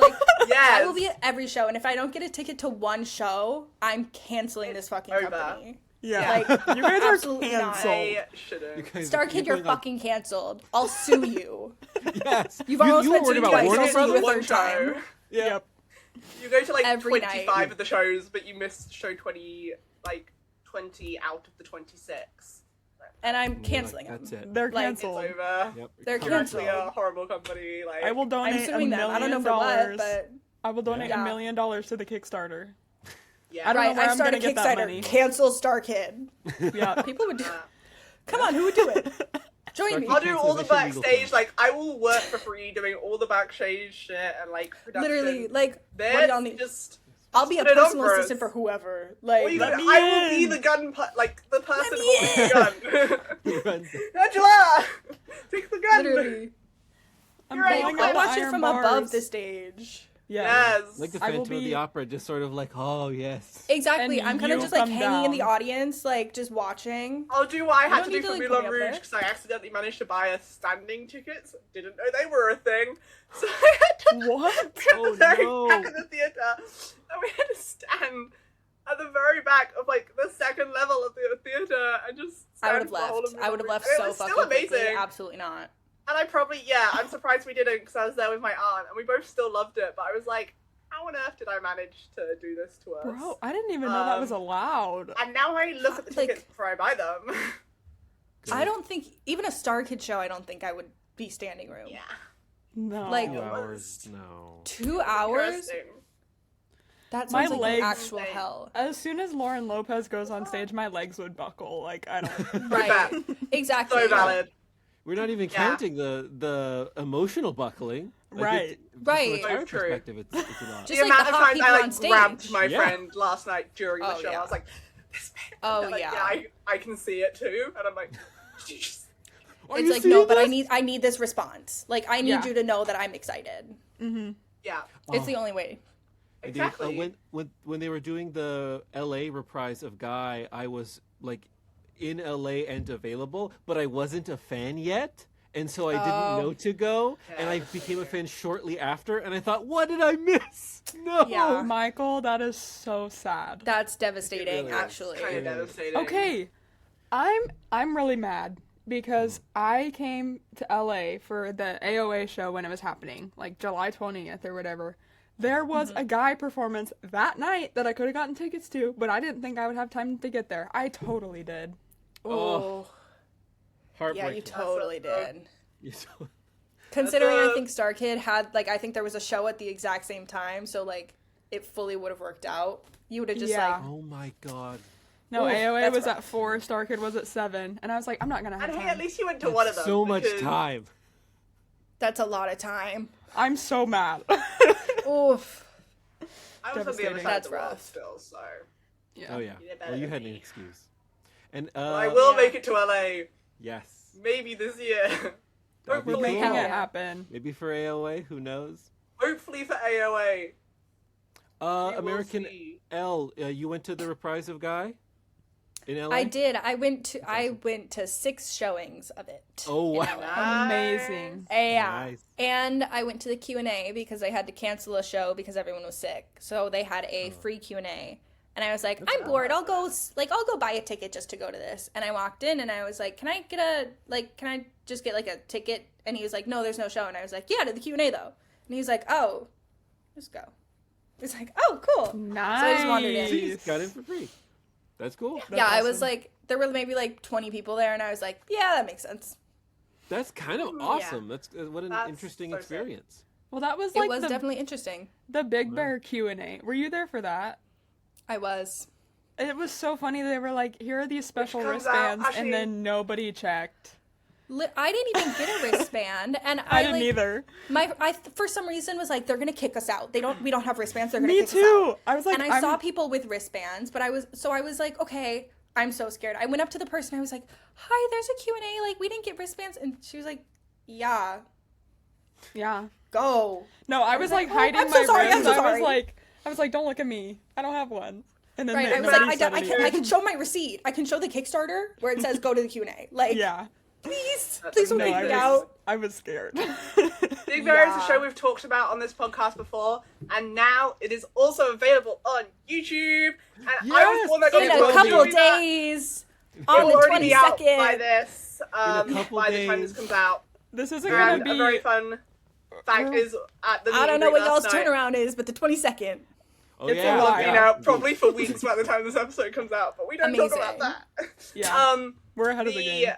Yes. I will be at every show, and if I don't get a ticket to one show, I'm canceling this fucking over. company. yeah. Like, You guys are absolutely not. canceled. I shouldn't. Starkid, you're fucking canceled. I'll sue you. Yes. You've almost you were been worried sued about twice. Warner I'll sue you a Brothers? One third show. time. Yep. You go to like Every 25 night. of the shows, but you miss show 20 out of the 26. And I'm You're like, canceling That's them. it. They're Like, It's canceled. over. Yep. They're You're canceled. actually a horrible company. Like I will donate I'm suing $1 them. I don't know million. for what, but I will donate Yeah. $1 million to the Kickstarter. Yeah. I don't know right. where I I'm started gonna get that Kickstarter. money. Cancel Starkid. Yeah. People would do. Uh, Come on, who would do it? Join me. Starkid. I'll do all the Cancellation legal backstage. fees. Like I will work for free doing all the backstage shit and like production. Literally, like, what This do y'all need? just. I'll be a put it on personal for assistant us. for whoever. Or Like, you Let go, me I will be in. the gun, like the person me holding the gun. Runs it. Angela, take the gun. literally. I'm You're right, blowing I'll I up watch it iron from bars. above the stage. Yeah. Yes. Like the I will Phantom of the be- Opera, just sort of like, oh yes. Exactly. And I'm kind of you just like come hanging in the down. audience, like just watching. I'll do what I You had don't to need do to, for like, put Moulin me up Rouge there. because I accidentally managed to buy a standing tickets. Didn't know they were a thing. So I had to What? at Oh, the very no. back of the theater, and we had to stand at the very back of like the second level of the theater and just. I would stand have for the whole left. of I would have Moulin left Rouge. so It was fucking still quickly. amazing. Absolutely not. And I probably, I'm surprised we didn't because I was there with my aunt and we both still loved it. But I was like, how on earth did I manage to do this to us? Bro, I didn't even know that was allowed. And now I look at the Like- tickets before I buy them. I don't think even a Starkid show. I don't think I would be standing room. yeah. No. Like- 2 It hours. was- No. 2 hours. Interesting. That My sounds like legs- actual hell. As soon as Lauren Lopez goes on stage, my legs would buckle. Like, I don't. Right. Fair. Exactly. So valid. We're not even Yeah. counting the emotional buckling. Like, Right. Right. From a So true. perspective, it's a lot. Just The like amount the of hot times people I on like stage. grabbed my Yeah. friend last night during the Oh, show. yeah. I was like, this man. Oh, They're like, yeah. I can see it too. And I'm like, did you just... Are It's you like no, seeing but this? I need this response. Like I need Yeah. you to know that I'm excited. Mm-hmm. Yeah, It's the only way. Indeed. exactly. When they were doing the LA reprise of Guy, I was like in LA and available, but I wasn't a fan yet, and so I didn't Oh. know to go, and I Yeah. became a fan shortly after, and I thought, what did I miss? No. Yeah. Michael, that is so sad. That's devastating, really is. actually. Kind of Yeah. devastating. Okay, I'm really mad because I came to LA for the AOA show when it was happening, like July 20th or whatever. There was a Guy performance that night that I could have gotten tickets to, but I didn't think I would have time to get there. I totally did. Oh, yeah, Heartbreaking. you totally did. You so- Considering I a- think Starkid had like I think there was a show at the exact same time, so like it fully would have worked out. You would have just Yeah. like Oh my god. No, Oof, AOA that's was rough. at 4, Starkid was at 7, and I was like, I'm not gonna have And time. hey, at least you went to one of them. So much because time. That's a lot of time. I'm so mad. Oof. I was on the other Devastating. side That's of the world rough. still, so Yeah. Oh yeah. You did better Well, you than had an me. excuse. And I will Yeah. make it to LA Yes. maybe this year. That'd be We're Hopefully, making Hell it yeah. happen. Maybe for AOA, who knows? hopefully for AOA. We will American see. Elle, you went to the Reprise of Guy in LA? I did. I went awesome. to 6 showings of it. Oh, in wow. LA. Amazing. Yeah. Nice. And I went to the Q&A because I had to cancel a show because everyone was sick. So they had a free Q&A. And I was like, I'm bored. I'll go buy a ticket just to go to this. And I walked in and I was like, can I just get like a ticket? And he was like, no, there's no show. And I was like, yeah, to the Q&A though. And he was like, oh, just go. It's like, oh, cool. Nice. So I just wandered in. See, you got in for free. That's cool. Yeah, I was awesome. like, there were maybe like 20 people there. And I was like, yeah, that makes sense. That's kind of Yeah. awesome. That's what an That's interesting so sick. experience. Well, that was It like was the definitely interesting. Big Bear Q&A. Were you there for that? I was. It was so funny. They were like, here are these special comes out- wristbands, actually- and then nobody checked. I didn't even get a wristband, and I didn't like, either. I for some reason was like, they're gonna kick us out. We don't have wristbands. They're gonna Me kick us out. too. I was like, And I saw people with wristbands, but I was like, okay, I'm so scared. I went up to the person. I was like, hi, there's a Q&A. Like, we didn't get wristbands, and she was like, yeah, Yeah. go. No, I was like oh, hiding I'm so my sorry, I'm wrist. so I sorry. was like, don't look at me. I don't have one. And then Right. I was nobody like, said I anything. can show my receipt. I can show the Kickstarter where it says go to the Q&A. Like, Yeah. please That's don't No, freak amazing. me out. I was scared. Big Bear is a Yeah. show we've talked about on this podcast before, and now it is also available on YouTube. And I was Yes! one that In got a will involved couple doing that. days, It on will the already be out by 22nd. this, couple by the time this days. comes out. This isn't gonna And be a very fun fact is at the I don't meet know and what greet y'all's last night, turnaround is, but the 22nd. Oh, It's a yeah. lot. been out probably for weeks by the time this episode comes out, but we don't talk about Amazing. that. Yeah. We're ahead of the game.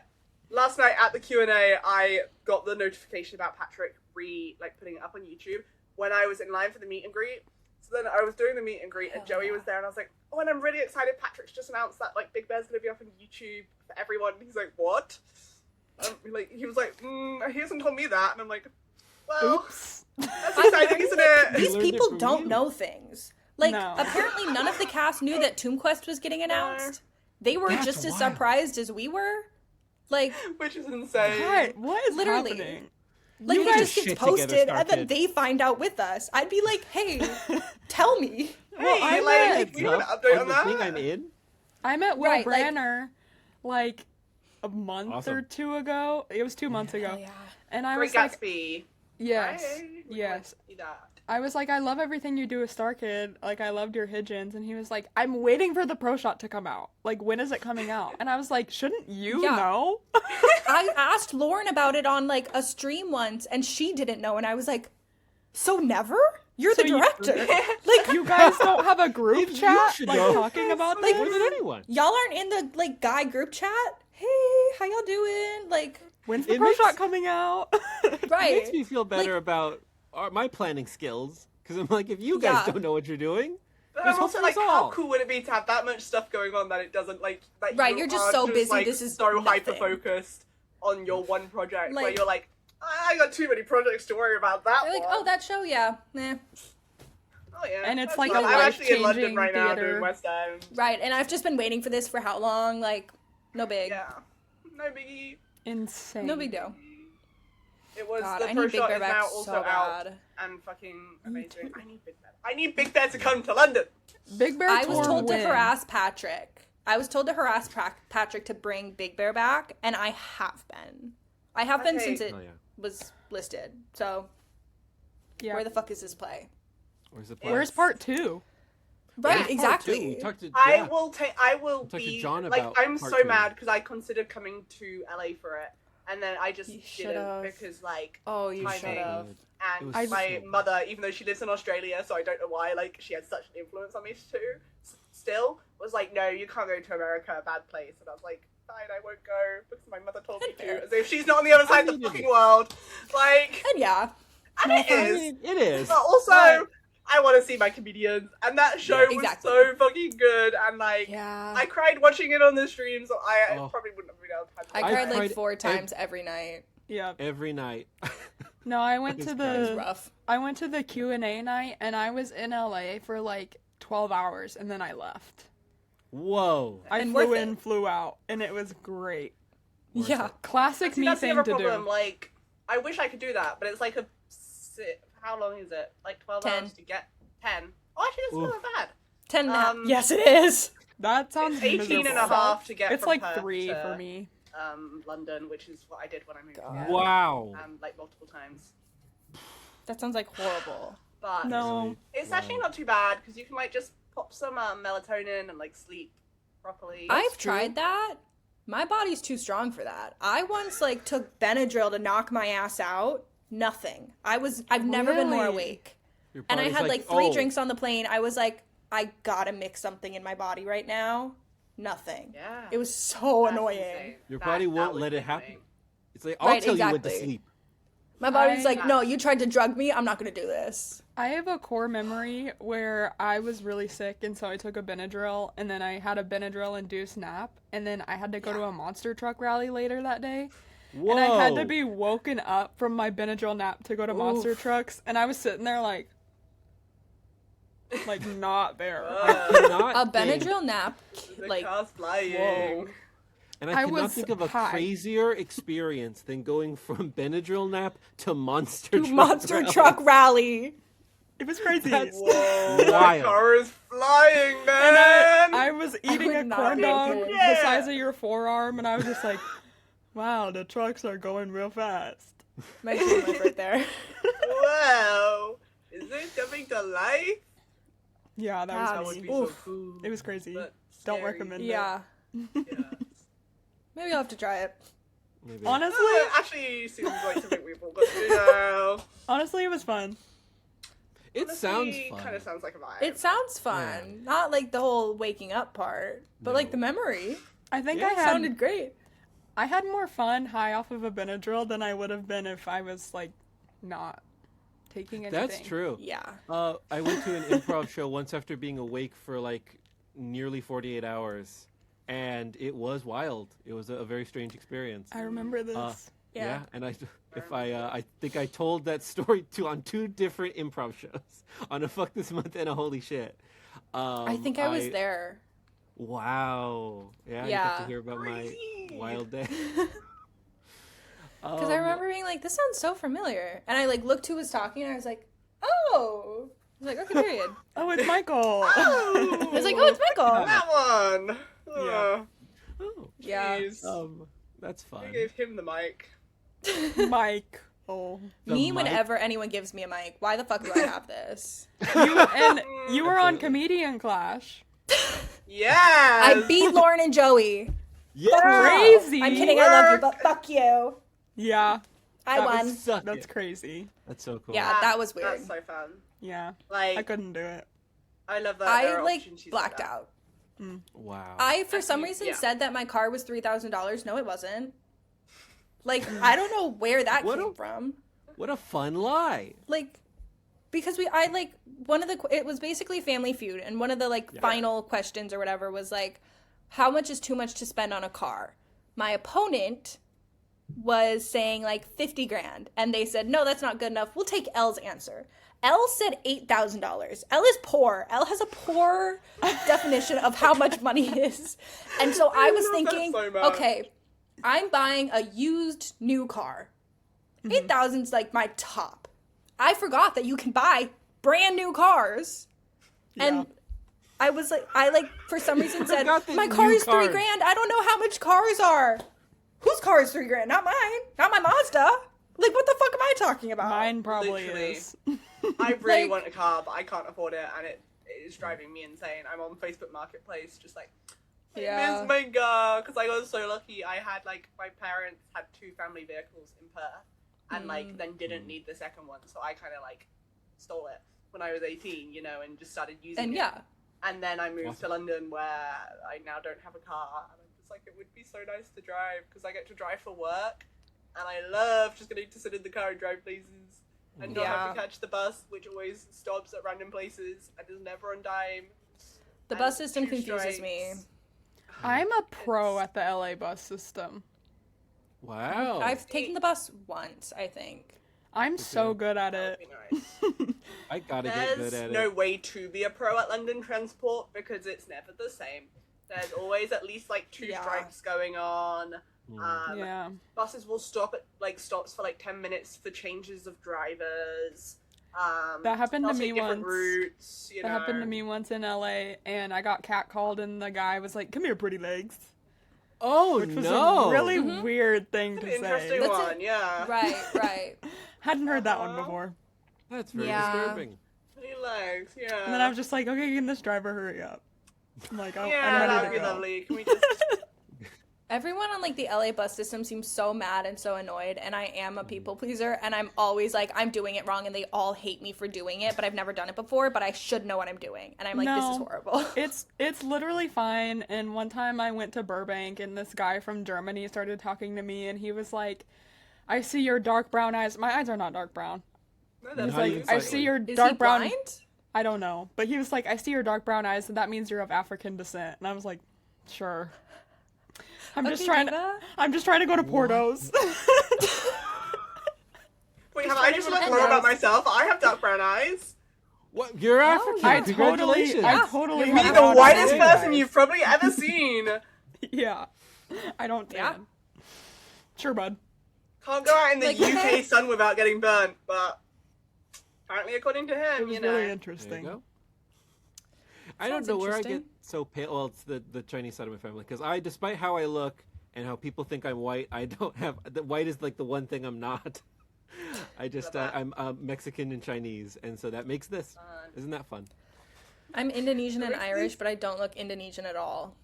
Last night at the Q&A, I got the notification about Patrick putting it up on YouTube when I was in line for the meet and greet. So then I was doing the meet and greet, and Hell Joey yeah. was there, and I was like, oh, and I'm really excited. Patrick's just announced that Big Bear's gonna be up on YouTube for everyone. And he's like, what? He was like, he hasn't told me that, and I'm like, well, Oops. that's exciting, isn't it? These learned it people from don't you. know things. Like, No. apparently none of the cast knew that Tomb Quest was getting announced. They were That's just as wild. surprised as we were. Like, Which is insane. What is Literally. happening? it guys just gets shit together, posted, and then Starkid. they find out with us. I'd be like, hey, tell me. Well, Hey, I'm like, at, we have an update on the that. thing I'm in. I met Will Right, like- Branner like a month Awesome. or two ago. It was 2 months ago. Hell yeah. And I Great was like, Gatsby. yes, Right? We yes. went to see that. I was like, I love everything you do with Starkid. Like, I loved your Hidgens. And he was like, I'm waiting for the pro shot to come out. Like, when is it coming out? And I was like, shouldn't you Yeah. know? I asked Lauren about it on like a stream once, and she didn't know. And I was like, so never? You're So the you- director. Like, You guys don't have a group You chat should like know. talking about Like, More this? than anyone. y'all aren't in the like guy group chat? Hey, how y'all doing? Like, When's the It pro makes- shot coming out? right. It makes me feel better about my planning skills. Because I'm like, if you guys Yeah. don't know what you're doing, But There's I'm also hope for like, us how all. cool would it be to have that much stuff going on that it doesn't like that Right, you you're just are so busy, like, this is so nothing. hyper focused on your one project where Like- you're like, I got too many projects to worry about that They're like, one. oh, that show, yeah. Eh. Oh, yeah, And it's that's like fun. a I'm actually in London life-changing right now theater. doing West End. Right, and I've just been waiting for this for how long? Like, no big. Yeah, no biggie. Insane. No big deal. It was God, the I pro need Big shot Bear is back now so also out bad. and fucking amazing. I need Big Bear. I need Big Bear to come to London. Big Bear I was tour told to win. harass Patrick. I was told to harass Patrick to bring Big Bear back, and I have been. I have been Okay. since it Oh, yeah. was listed. So, Yeah. where the fuck is this play? where's the Where's part 2? Right, Part two. exactly. We talked to, I yeah. will Talk to be John like, about I'm part so two. mad because I considered coming to LA for it, and then I just You didn't should've. because like Oh, you timing. should have. It and was my so mother, even though she lives in Australia, so I don't know why, like she had such an influence on me too. Still was like, no, you can't go to America, a bad place, and I was like, fine, I won't go because my mother told me to, as if she's not on the other side of the fucking world. Like, And yeah, and it I is. mean, it is. But also, Right. I want to see my comedians, and that show Yeah. was Exactly. so fucking good, and like, yeah. I cried watching it on the stream, so I Oh. probably wouldn't have been able to. I I cried like cried 4 times every night. Yeah. Every night. No, I went to It was the rough. Q&A night, and I was in LA for like 12 hours, and then I left. Whoa. I And flew worth in, it. flew out, and it was great. Yeah. Classic See, me that's the thing other to problem. do. Like, I wish I could do that, but it's like how long is it? Like 12 10. hours to get 10. Oh, actually, that's not that bad. 10 and a half. Um, Yes, it is. That sounds It's 18 miserable. and a half to get It's from like Perth 3 to, for me. London, which is what I did when I moved God. here. Wow. Like multiple times. That sounds like horrible. But No. it's actually not too bad because you can like just pop some melatonin and like sleep properly. I've tried that. My body's too strong for that. I once like took Benadryl to knock my ass out. Nothing. I've never been more Really? awake. Your And I body's had like 3 oh, drinks on the plane. I was like, I gotta mix something in my body right now. Nothing. Yeah. It was so That's annoying. insane. Your That- body that won't was let it happen. sickening. It's like, I'll Right, tell you when to exactly. sleep. My body's I- like, no, you tried to drug me. I'm not gonna do this. I have a core memory where I was really sick, and so I took a Benadryl, and then I had a Benadryl-induced nap, and then I had to go to a monster truck rally later that day. Whoa. And I had to be woken up from my Benadryl nap to go to monster Oof. trucks, and I was sitting there like not there. Cannot A think- Benadryl nap, The like, car's flying. whoa. And I I cannot was think of a high. crazier experience than going from Benadryl nap to monster truck monster rally. truck rally. It was crazy. Whoa, Wild. that car is flying, And man! I was eating would a not corn be dog good. the size of your forearm, and I was just like, wow, the trucks are going real fast. My dream life right there. Wow. Is it coming to life? Yeah, that Ah, That was would crazy. be so Oof. cool. It was crazy. but Don't scary. recommend it. Yeah. Yeah. Maybe I'll have to try it. Maybe. Honestly, Actually, seems like something we've all got to do now. honestly, it was fun. It sounds fun. Kind of sounds like a vibe. It sounds fun. Not like the whole waking up part, but like No. the memory. I think Yeah, I it had Sounded great. I had more fun high off of a Benadryl than I would have been if I was like not taking anything. That's true. Yeah. I went to an improv show once after being awake for like nearly 48 hours, and it was wild. It was a very strange experience. I remember this. Yeah. And I think I told that story on 2 different improv shows, on a Fuck This Month and a Holy Shit. I think I was there. Wow. Yeah. You Yeah. got to hear about Crazy. my wild day. Because I remember being like, this sounds so familiar. And I like looked who was talking and I was like, oh. I was like, okay, period. Oh, it's Michael. I was like, oh, it's Michael. That one! Yeah. Oh, Yeah. Jeez. that's fun. Who gave him the mic? Mike. Oh. The Me, mic? whenever anyone gives me a mic, why the fuck do I have this? You were on Absolutely. Comedian Clash. Yeah! I beat Lauren and Joey. Yeah. Crazy. I'm kidding, I love you, but fuck you. Yeah. I That won. was- Suck That's it. crazy. That's so cool. Yeah, that was weird. That's so fun. Yeah. Like, I couldn't do it. I love that. there I are like opportunities blacked like that. out. Wow. I, for some Actually, reason, yeah. said that my car was $3,000. No, it wasn't. Like, I don't know where that What came a- from. What a fun lie. Like, because one of the, it was basically Family Feud, and one of the, like, final questions or whatever was, like, how much is too much to spend on a car? My opponent was saying, like, 50 grand, and they said, no, that's not good enough. We'll take Elle's answer. Elle said $8,000. Elle is poor. Elle has a poor definition of how much money is. And so I was love that thinking, so much. okay, I'm buying a used new car. 8,000's like my top. I forgot that you can buy brand new cars. And I was like, for some reason said, forgot that my car new is cars. $3,000. I don't know how much cars are. Whose car is $3,000? Not mine. Not my Mazda. Like, what the fuck am I talking about? Mine probably Literally. is. I really Like- want a car, but I can't afford it, and it is driving me insane. I'm on Facebook Marketplace, just like, Yeah. where's my car? Because I got so lucky. I had, like, my parents had 2 family vehicles in Perth, and, like, then didn't need the second one, so I kind of, like, stole it when I was 18, you know, and just started using And it. yeah. And then I moved Awesome. to London, where I now don't have a car, and I'm just like, it would be so nice to drive, because I get to drive for work, and I love just getting to sit in the car and drive places. And not have to Yeah. catch the bus, which always stops at random places and is never on time. The And bus system 2 confuses me. strikes. I'm a pro at the LA bus system. Wow. I've taken the bus once, I think. I'm so good at That it. would be nice. I gotta get good There's at no it. way to be a pro at London Transport because it's never the same. There's always at least like two Yeah. strikes going on. Yeah. Buses will stop at like stops for like 10 minutes for changes of drivers. That happened to they'll me take different once. routes, you That know. happened to me once in LA, and I got catcalled, and the guy was like, "Come here, pretty legs," Oh which was no! a really weird thing It's to an interesting say. That's one, yeah. Right, right. Hadn't heard that one Uh-huh. before. That's very Yeah. disturbing. Pretty legs, yeah. And then I was just like, "Okay, can this driver hurry up?" I'm like, "Oh, yeah, I'm that ready would to be go." lovely. Can we just... Everyone on like the LA bus system seems so mad and so annoyed, and I am a people pleaser, and I'm always like, I'm doing it wrong, and they all hate me for doing it, but I've never done it before, but I should know what I'm doing, and I'm like, this is No. horrible. It's literally fine. And one time I went to Burbank, and this guy from Germany started talking to me, and he was like, "I see your dark brown eyes." My eyes are not dark brown. No, He's that's like, fine. I Slightly. see your Is dark he brown. blind? I don't know, but he was like, "I see your dark brown eyes, and that means you're of African descent." And I was like, "Sure." I'm just Okay, trying Diva. I'm just trying to go to Portos. Wait, have I just learned more about myself? I have dark brown eyes. What? You're African. yeah. I Congratulations. totally You're have the brown whitest eyes. person you've probably ever seen. Yeah. I don't Yeah. tan. Sure, bud. Can't go out in the Like, UK okay. sun without getting burnt, but apparently according to him, It was you know. really There you interesting. go. I don't Sounds know where I interesting. get so pale. Well, it's the Chinese side of my family because I, despite how I look and how people think I'm white, I don't have the white is like the one thing I'm not. I just I'm Mexican and Chinese, and so that makes this. Isn't that fun? I'm Indonesian and Where's Irish, this? but I don't look Indonesian at all.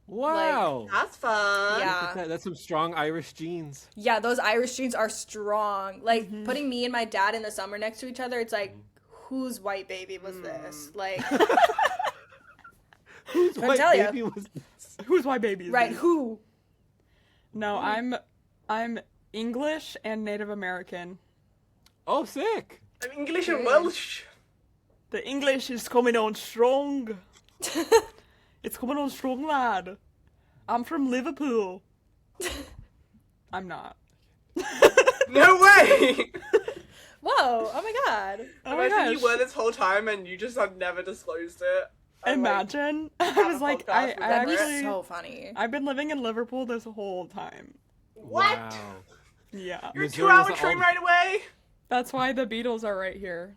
Wow. That's fun. Yeah. That's some strong Irish genes. Yeah, those Irish genes are strong. Like, putting me and my dad in the summer next to each other, it's like, whose white baby was this? Like, Whose I'll white tell ya. baby was this? Who's my baby? right, who? No, I'm English and Native American. Oh, sick. I'm English and Good. Welsh. The English is coming on strong. It's coming on strong, lad. I'm from Liverpool. I'm not. No way! Whoa, oh my god. Oh my Imagine you gosh. were this whole time and you just had never disclosed it. And, like, Imagine. I have was a like, podcast I with That'd be actually, so funny. I've been living in Liverpool this whole time. what? Wow. Yeah. You're a Missouri 2-hour was train all- ride away? That's why the Beatles are right here.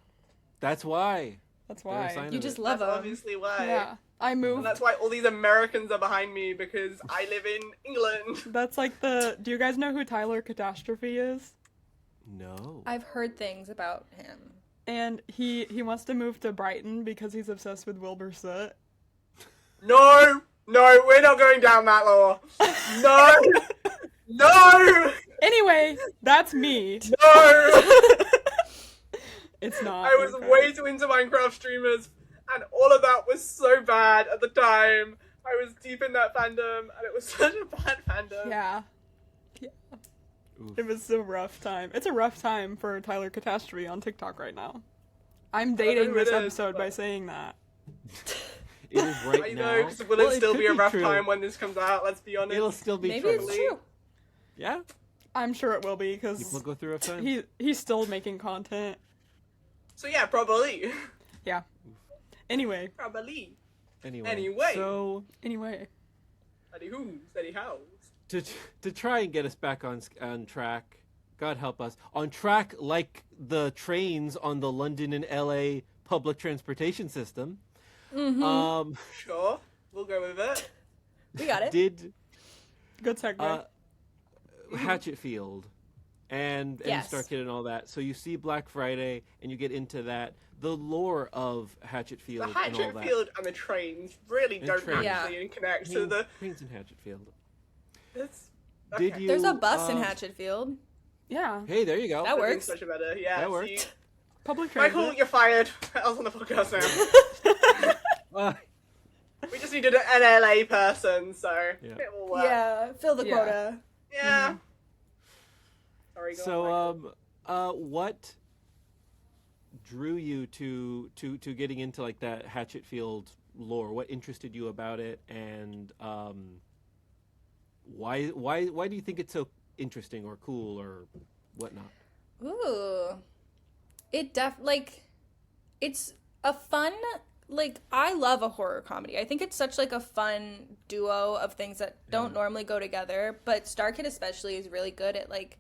That's why. That's They're a why. sign You of just it. love That's them. obviously why. Yeah. I And moved. that's why all these Americans are behind me because I live in England. That's like the. Do you guys know who Tyler Catastrophe is? No. I've heard things about him. And he wants to move to Brighton because he's obsessed with Wilbur Soot. No, we're not going down that law. No, no, Anyway, that's me. no. It's not. I was okay. way too into Minecraft streamers, and all of that was so bad at the time. I was deep in that fandom, and it was such a bad fandom. Yeah. Oof. It was a rough time. It's a rough time for Tyler Catastrophe on TikTok right now. I'm don't know dating who this it is, episode by but- saying that. It is right I now. know, because will Well, it still could be a rough true. time when this comes out? Let's be honest. It'll still be Maybe trouble. it's true. Yeah. I'm sure it will be People because go through a time. he's still making content. So yeah, probably. Yeah. Anyway. Probably. Anyway. Anyway. So Anyway. Anyhoos, anyhows. to try and get us back on track, God help us, on track like the trains on the London and LA public transportation system. Mm-hmm. Sure, we'll go with it. We got it. Did Good segue. Hatchetfield and Yes. Starkid and all that. So you see Black Friday and you get into that, the lore of Hatchetfield The and all that. Hatchetfield and the trains really And don't trains. actually connect to Trains, the. trains in Hatchetfield. It's, Did okay. you? There's a bus in um, Hatchetfield. Yeah. Hey, there you go. That That works. works. Such a better, yeah. That see. works. Public transit. Michael, you're fired. I was on the podcast now. Uh, We just needed an LA person, so Yeah. it will work. Yeah, fill the Yeah. quota. Yeah. Sorry, go on, so what drew you to getting into like that Hatchetfield lore? What interested you about it, and why do you think it's so interesting or cool or whatnot? Ooh. It's a fun, like, I love a horror comedy. I think it's such, like, a fun duo of things that don't normally go together, but Starkid especially is really good at, like,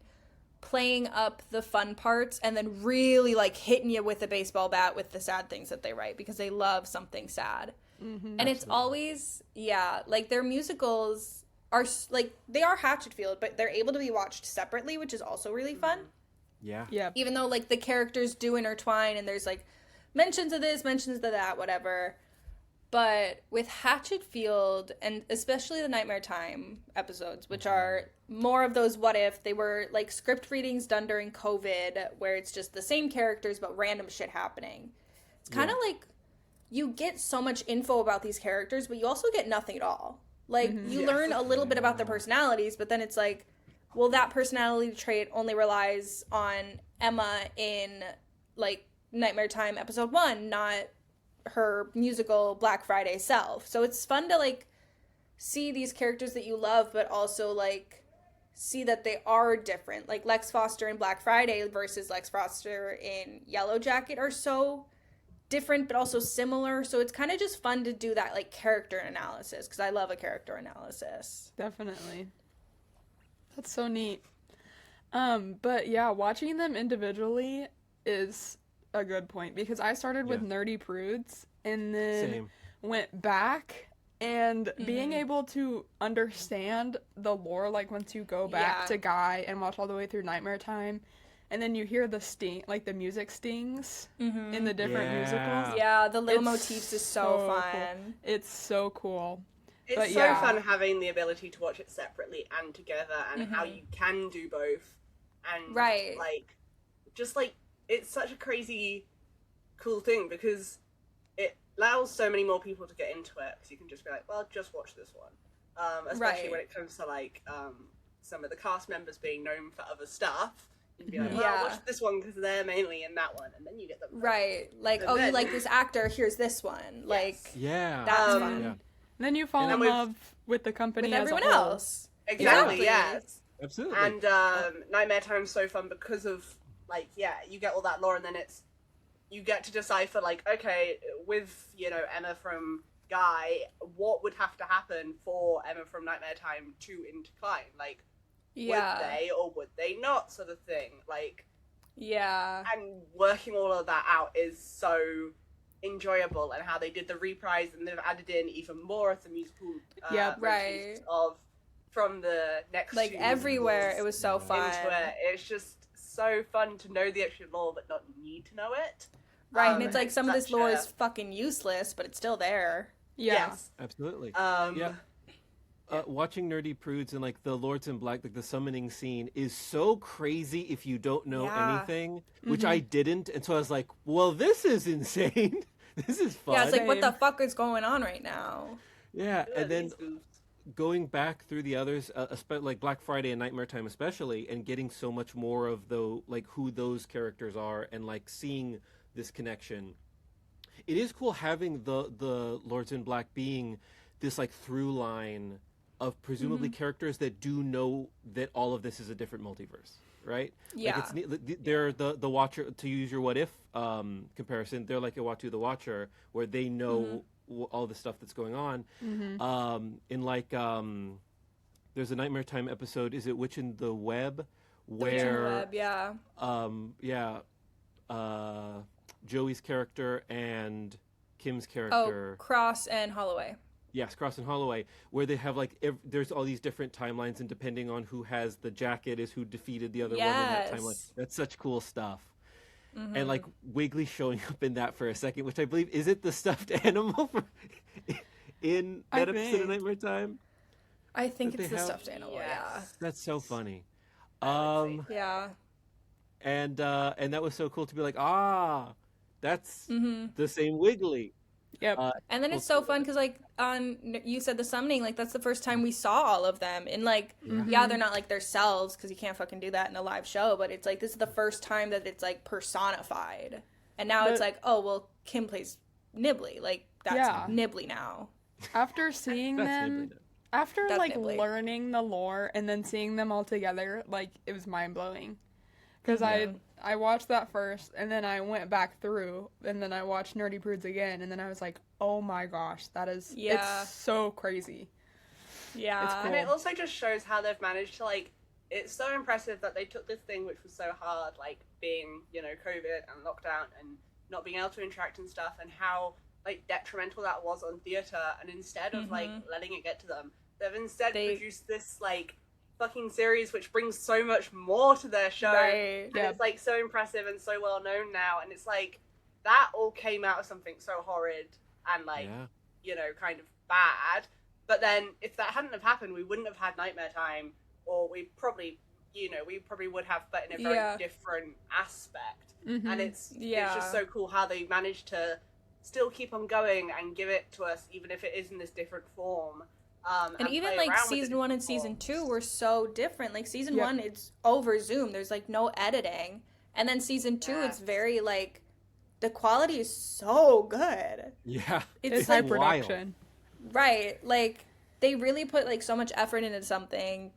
playing up the fun parts and then really, like, hitting you with a baseball bat with the sad things that they write because they love something sad. Mm-hmm. And it's always, like, their musicals are, like, they are Hatchetfield, but they're able to be watched separately, which is also really fun. Yeah. Yeah. Even though, like, the characters do intertwine and there's, like, mentions of this, mentions of that, whatever. But with Hatchetfield, and especially the Nightmare Time episodes, which are more of those what if, they were, like, script readings done during COVID, where it's just the same characters but random shit happening. It's kind of like, you get so much info about these characters, but you also get nothing at all. Like, you learn a little bit about their personalities, but then it's like, well, that personality trait only relies on Emma in, like, Nightmare Time episode 1, not her musical Black Friday self. So it's fun to, like, see these characters that you love, but also, like, see that they are different. Like, Lex Foster in Black Friday versus Lex Foster in Yellow Jacket are so different, but also similar. So it's kind of just fun to do that, like, character analysis, because I love a character analysis. Definitely. That's so neat. But yeah, watching them individually is a good point, because I started with Nerdy Prudes and then went back, and being able to understand the lore, like once you go back to Guy and watch all the way through Nightmare Time, and then you hear the sting, like the music stings in the different musicals. Yeah, the little motifs is so fun. Cool. It's so cool. It's so fun having the ability to watch it separately and together, and how you can do both. And like, just like, it's such a crazy cool thing, because it allows so many more people to get into it, because you can just be like, well, just watch this one. Especially when it comes to, like, some of the cast members being known for other stuff. You'd be like, well, watch this one because they're mainly in that one, and then you get them. Like, oh, you like this actor, here's this one. Like, that's fun. And then you fall in love with the company with everyone as a whole. else. Exactly, yes. Absolutely. And Nightmare Time's so fun because of, like, you get all that lore, and then you get to decipher, like, okay, with, you know, Emma from Guy, what would have to happen for Emma from Nightmare Time to intertwine? Like, would they or would they not, sort of thing. Like, and working all of that out is so enjoyable, and how they did the reprise, and they've added in even more of the musical of from the next, like, everywhere. It was so fun. It's just so fun to know the extra lore but not need to know it. And it's like, some of this lore is fucking useless, but it's still there. Yes, absolutely. Watching Nerdy Prudes and, like, the Lords in Black, like the summoning scene is so crazy if you don't know anything, which I didn't, and so I was like, well, this is insane. This is fun. Yeah, it's like, what the fuck is going on right now? Yeah, and then going back through the others, like Black Friday and Nightmare Time especially, and getting so much more of like, who those characters are, and, like, seeing this connection. It is cool having the Lords in Black being this, like, through line of presumably characters that do know that all of this is a different multiverse, right? Yeah. Like, they're the Watcher, to use your What If comparison, they're like Iwatu the Watcher, where they know all the stuff that's going on. In, like, there's a Nightmare Time episode, is it Witch in the Web? Where Joey's character and Kim's character. Cross and Holloway. Yes, Cross and Holloway, where they have, like, there's all these different timelines, and depending on who has the jacket is who defeated the other one in that timeline. That's such cool stuff. And, like, Wiggly showing up in that for a second, which I believe, is it the stuffed animal in that episode of Nightmare Time? I think it's the stuffed animal, That's so funny. Yeah. And that was so cool to be like, that's the same Wiggly. Yep. And then it's so fun because, like, you said the summoning, like, that's the first time we saw all of them. And, like, they're not, like, their selves, because you can't fucking do that in a live show. But it's, like, this is the first time that it's, like, personified. And now it's like, oh, well, Kim plays Nibley. Like, that's Nibley now. After seeing them, learning the lore and then seeing them all together, like, it was mind-blowing. because I watched that first, and then I went back through, and then I watched Nerdy Prudes again, and then I was like, oh my gosh, that is it's so crazy. Yeah. It's cool. And it also just shows how they've managed to, like, it's so impressive that they took this thing which was so hard, like being, you know, COVID and lockdown and not being able to interact and stuff, and how, like, detrimental that was on theatre, and instead of, like, letting it get to them, they've instead produced this, like, fucking series which brings so much more to their show. Right. And it's, like, so impressive and so well known now, and it's like, that all came out of something so horrid and, like, you know, kind of bad. But then, if that hadn't have happened, we wouldn't have had Nightmare Time, or we probably, you know, we probably would have, but in a very different aspect. And it's just so cool how they managed to still keep on going and give it to us, even if it is in this different form. And even, like, season 1 and season 2 were so different. Like, season 1, it's over Zoom. There's, like, no editing. And then season 2, it's very, like, the quality is so good. Yeah. It's high like, production. Right, like, they really put, like, so much effort into something,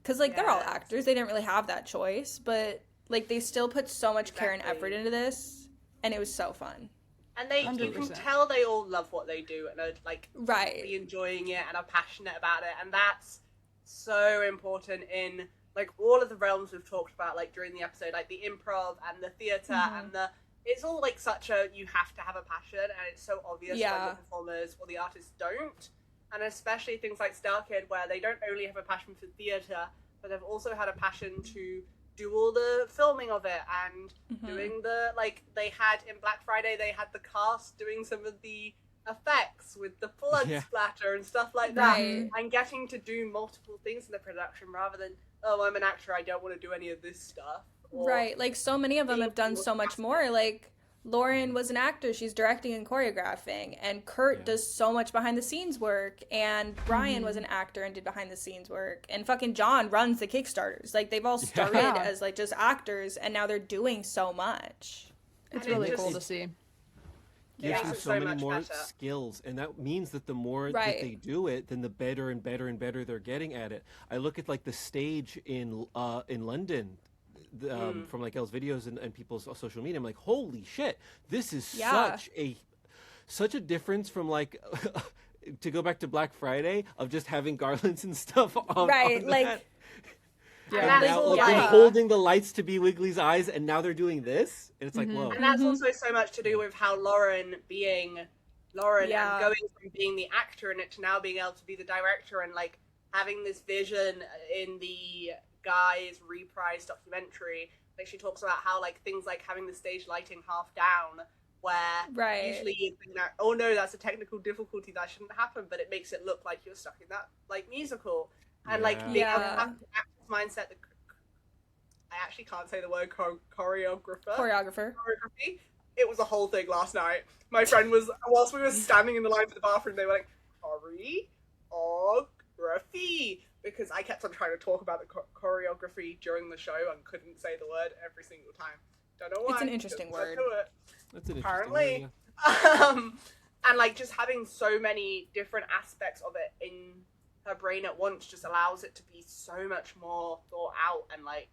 because, like, they're all actors, they didn't really have that choice, but, like, they still put so much care and effort into this, and it was so fun. And they, 100%. you can tell they all love what they do, and are, like, Right. really enjoying it, and are passionate about it, and that's so important in, like, all of the realms we've talked about, like, during the episode, like, the improv, and the theatre, and the, it's all, like, such a, you have to have a passion, and it's so obvious when the performers or the artists don't. And especially things like Starkid, where they don't only have a passion for theatre, but they've also had a passion to do all the filming of it, and doing the, like, they had, in Black Friday, they had the cast doing some of the effects with the blood splatter and stuff like that, and getting to do multiple things in the production, rather than, oh, I'm an actor, I don't want to do any of this stuff. Right, like, so many of them have done so much more. Like, Lauren was an actor, she's directing and choreographing, and Kurt does so much behind the scenes work, and Brian was an actor and did behind the scenes work, and fucking John runs the Kickstarters. Like, they've all started as, like, just actors, and now they're doing so much. It's really cool to see. Gives them so many more skills, and that means that the more that they do it, then the better and better and better they're getting at it. I look at, like, the stage in London, from, like, Elle's videos and people's social media. I'm like, holy shit, this is such a difference from, like, to go back to Black Friday, of just having garlands and stuff on like that. And now, like, they're holding the lights to be Wiggly's eyes, and now they're doing this, and it's like, whoa. And that's also so much to do with how Lauren and going from being the actor in it to now being able to be the director, and, like, having this vision in the Guy's reprise documentary. Like, she talks about how, like, things like having the stage lighting half down, where usually you'd think that, oh no, that's a technical difficulty, that shouldn't happen, but it makes it look like you're stuck in that, like, musical. And like, being able to have the actor's mindset, I actually can't say the word choreography. It was a whole thing last night. My friend was, whilst we were standing in the line for the bathroom, they were like, choreography, because I kept on trying to talk about the choreography during the show and couldn't say the word every single time. Don't know why. It's an interesting word. That's an apparently. Interesting word, And, like, just having so many different aspects of it in her brain at once just allows it to be so much more thought out and, like,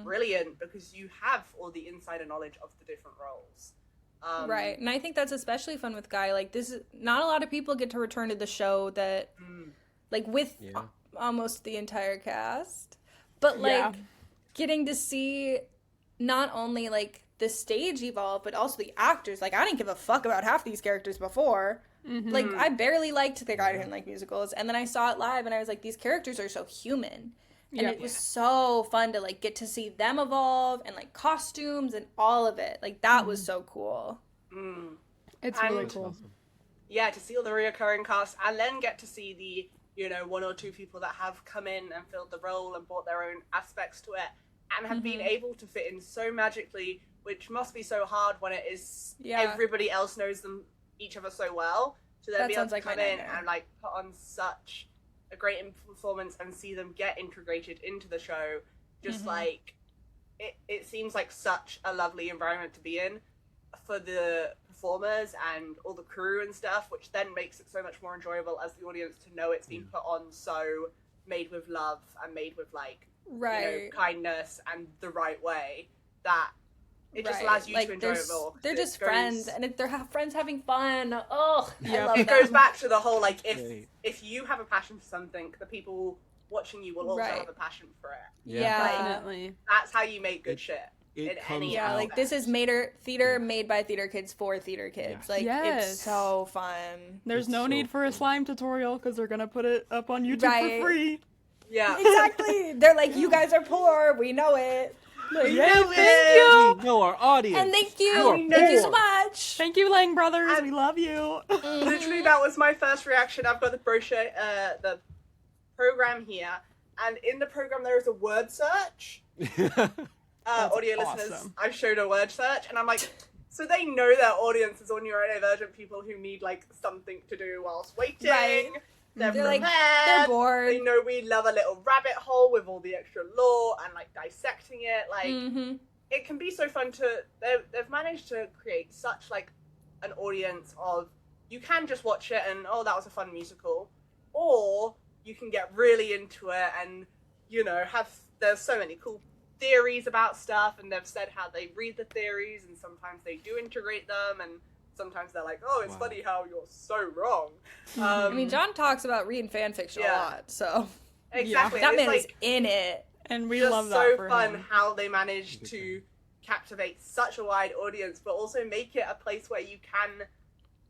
brilliant, because you have all the insider knowledge of the different roles. Right, and I think that's especially fun with Guy. Like, this is not a lot of people get to return to the show that, like, with almost the entire cast, but, like, getting to see not only, like, the stage evolve, but also the actors. Like, I didn't give a fuck about half these characters before. Like, I barely liked the guy who didn't like musicals, and then I saw it live, and I was like, these characters are so human. And it was so fun to, like, get to see them evolve, and, like, costumes and all of it. Like, that was so cool. It's really cool. Awesome. Yeah, to see all the reoccurring cast, and then get to see the, you know, one or two people that have come in and filled the role and brought their own aspects to it, and have been able to fit in so magically, which must be so hard when it is everybody else knows them, each other so well, to then be able to come in and, like, put on such a great performance and see them get integrated into the show. Just like, it seems like such a lovely environment to be in for the performers and all the crew and stuff, which then makes it so much more enjoyable as the audience to know it's been put on so made with love and made with like Right. kindness and the right way, that it just allows you to enjoy it more. They're just friends, and if they're friends having fun, oh, I love it them. goes back to the whole like if you have a passion for something, the people watching you will also have a passion for it. Yeah. Definitely. That's how you make good shit. Like this is theater made by theater kids for theater kids. Like it's so fun. There's no need for a slime tutorial because they're gonna put it up on YouTube for free. Yeah, exactly. They're like, you guys are poor. We know it. Thank you. We know our audience. And thank you. Thank you so much. Thank you, Lang Brothers. We love you. Literally, that was my first reaction. I've got the brochure, the program here, and in the program there is a word search. Audio listeners, I showed a word search, and I'm like, so they know their audience is neurodivergent people who need like something to do whilst waiting. Right. They're prepared. Like, they're bored. They know we love a little rabbit hole with all the extra lore and like dissecting it. Like it can be so fun to. They've managed to create such like an audience of you can just watch it and that was a fun musical, or you can get really into it and there's so many cool theories about stuff, and they've said how they read the theories and sometimes they do integrate them, and sometimes they're like, it's funny how you're so wrong. I mean, John talks about reading fan fiction a lot, so exactly that man is like, in it, and we just love that. So for fun him. how they managed to captivate such a wide audience, but also make it a place where you can.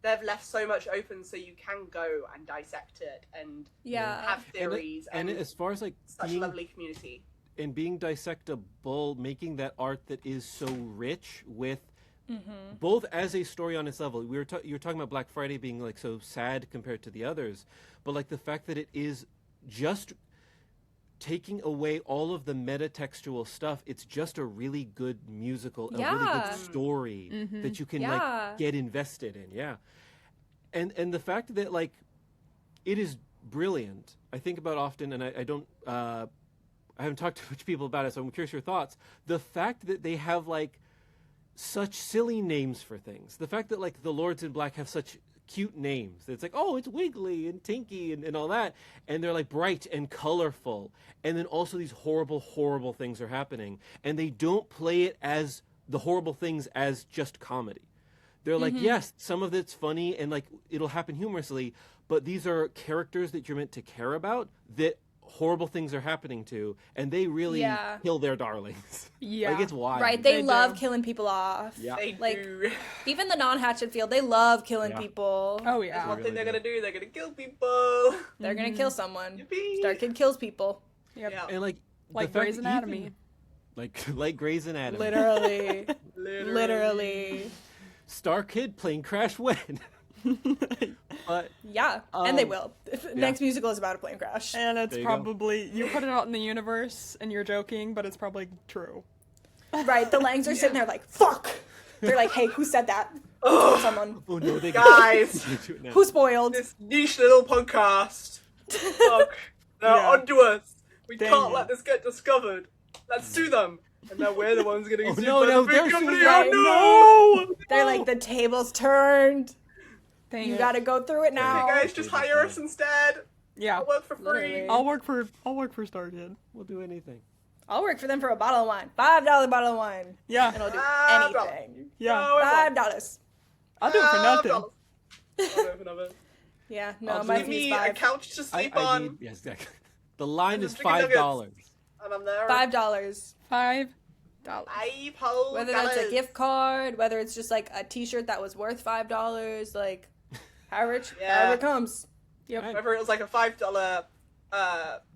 They've left so much open, so you can go and dissect it and have theories. And as far as like such a lovely community. And being dissectable, making that art that is so rich with both as a story on its level. You were talking about Black Friday being like so sad compared to the others, but like the fact that it is just taking away all of the meta-textual stuff, it's just a really good musical, a really good story that you can like get invested in. Yeah. And the fact that like it is brilliant. I think about often, and I don't I haven't talked to much people about it, so I'm curious your thoughts. The fact that they have like such silly names for things. The fact that like the Lords in Black have such cute names. It's like, it's Wiggly and Tinky and all that. And they're like bright and colorful. And then also these horrible, horrible things are happening. And they don't play it as the horrible things as just comedy. They're like, yes, some of it's funny and like it'll happen humorously, but these are characters that you're meant to care about that horrible things are happening to, and they really kill their darlings. Like it's wild. Right, they love killing people off. Yeah. They like do. Even the non-Hatchetfield, they love killing people. Oh yeah. That's one thing they're gonna do. They're gonna kill people. They're gonna kill someone. Yippee. Starkid kills people. Yep. Yeah. And like Grey's Anatomy. Like Grey's Anatomy. Literally. Starkid playing Crash Win. But and they will. Next musical is about a plane crash. And it's probably, you put it out in the universe and you're joking, but it's probably true. Right, the Langs are sitting there like, fuck! They're like, hey, who said that? Told someone. Oh no, they Guys! Who spoiled? This niche little podcast. Fuck. They're onto us. We can't let this get discovered. Let's sue them. And now we're the ones getting sued by the big company. Oh no! They're like, the table's turned. Dang you it. gotta go through it now. Hey guys, just hire us instead. Yeah. I'll work for free. Literally. I'll work for Starkid. We'll do anything. I'll work for them for a bottle of wine. $5 bottle of wine. Yeah. And I'll do $5. anything. Yeah. $5. I'll do it for nothing. I'll do it for nothing. Yeah, no, I'll my Give fee's me a $5. couch to sleep I on. need, yes, exactly. The line is Chicken nuggets. $5. And I'm there. $5. $5. $5. Whether that's a gift card, whether it's just like a t-shirt that was worth $5, like however it comes. Yep. Whether it was like a $5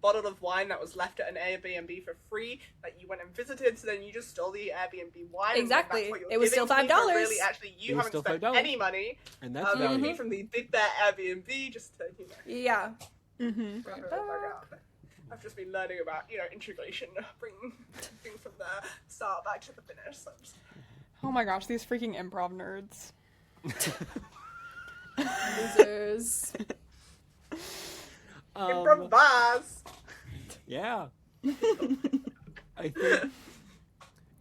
bottle of wine that was left at an Airbnb for free that you went and visited, so then you just stole the Airbnb wine. Exactly. And that's what you're it was still giving $5. to me, but really, actually, It you was haven't still spent $5. any money. And that's It's value. me from the Big Bear Airbnb, just to, Yeah. Mm-hmm. I've just been learning about, integration, bringing things from the start back to the finish. So Oh my gosh, these freaking improv nerds. Losers. improvise. Yeah. I think.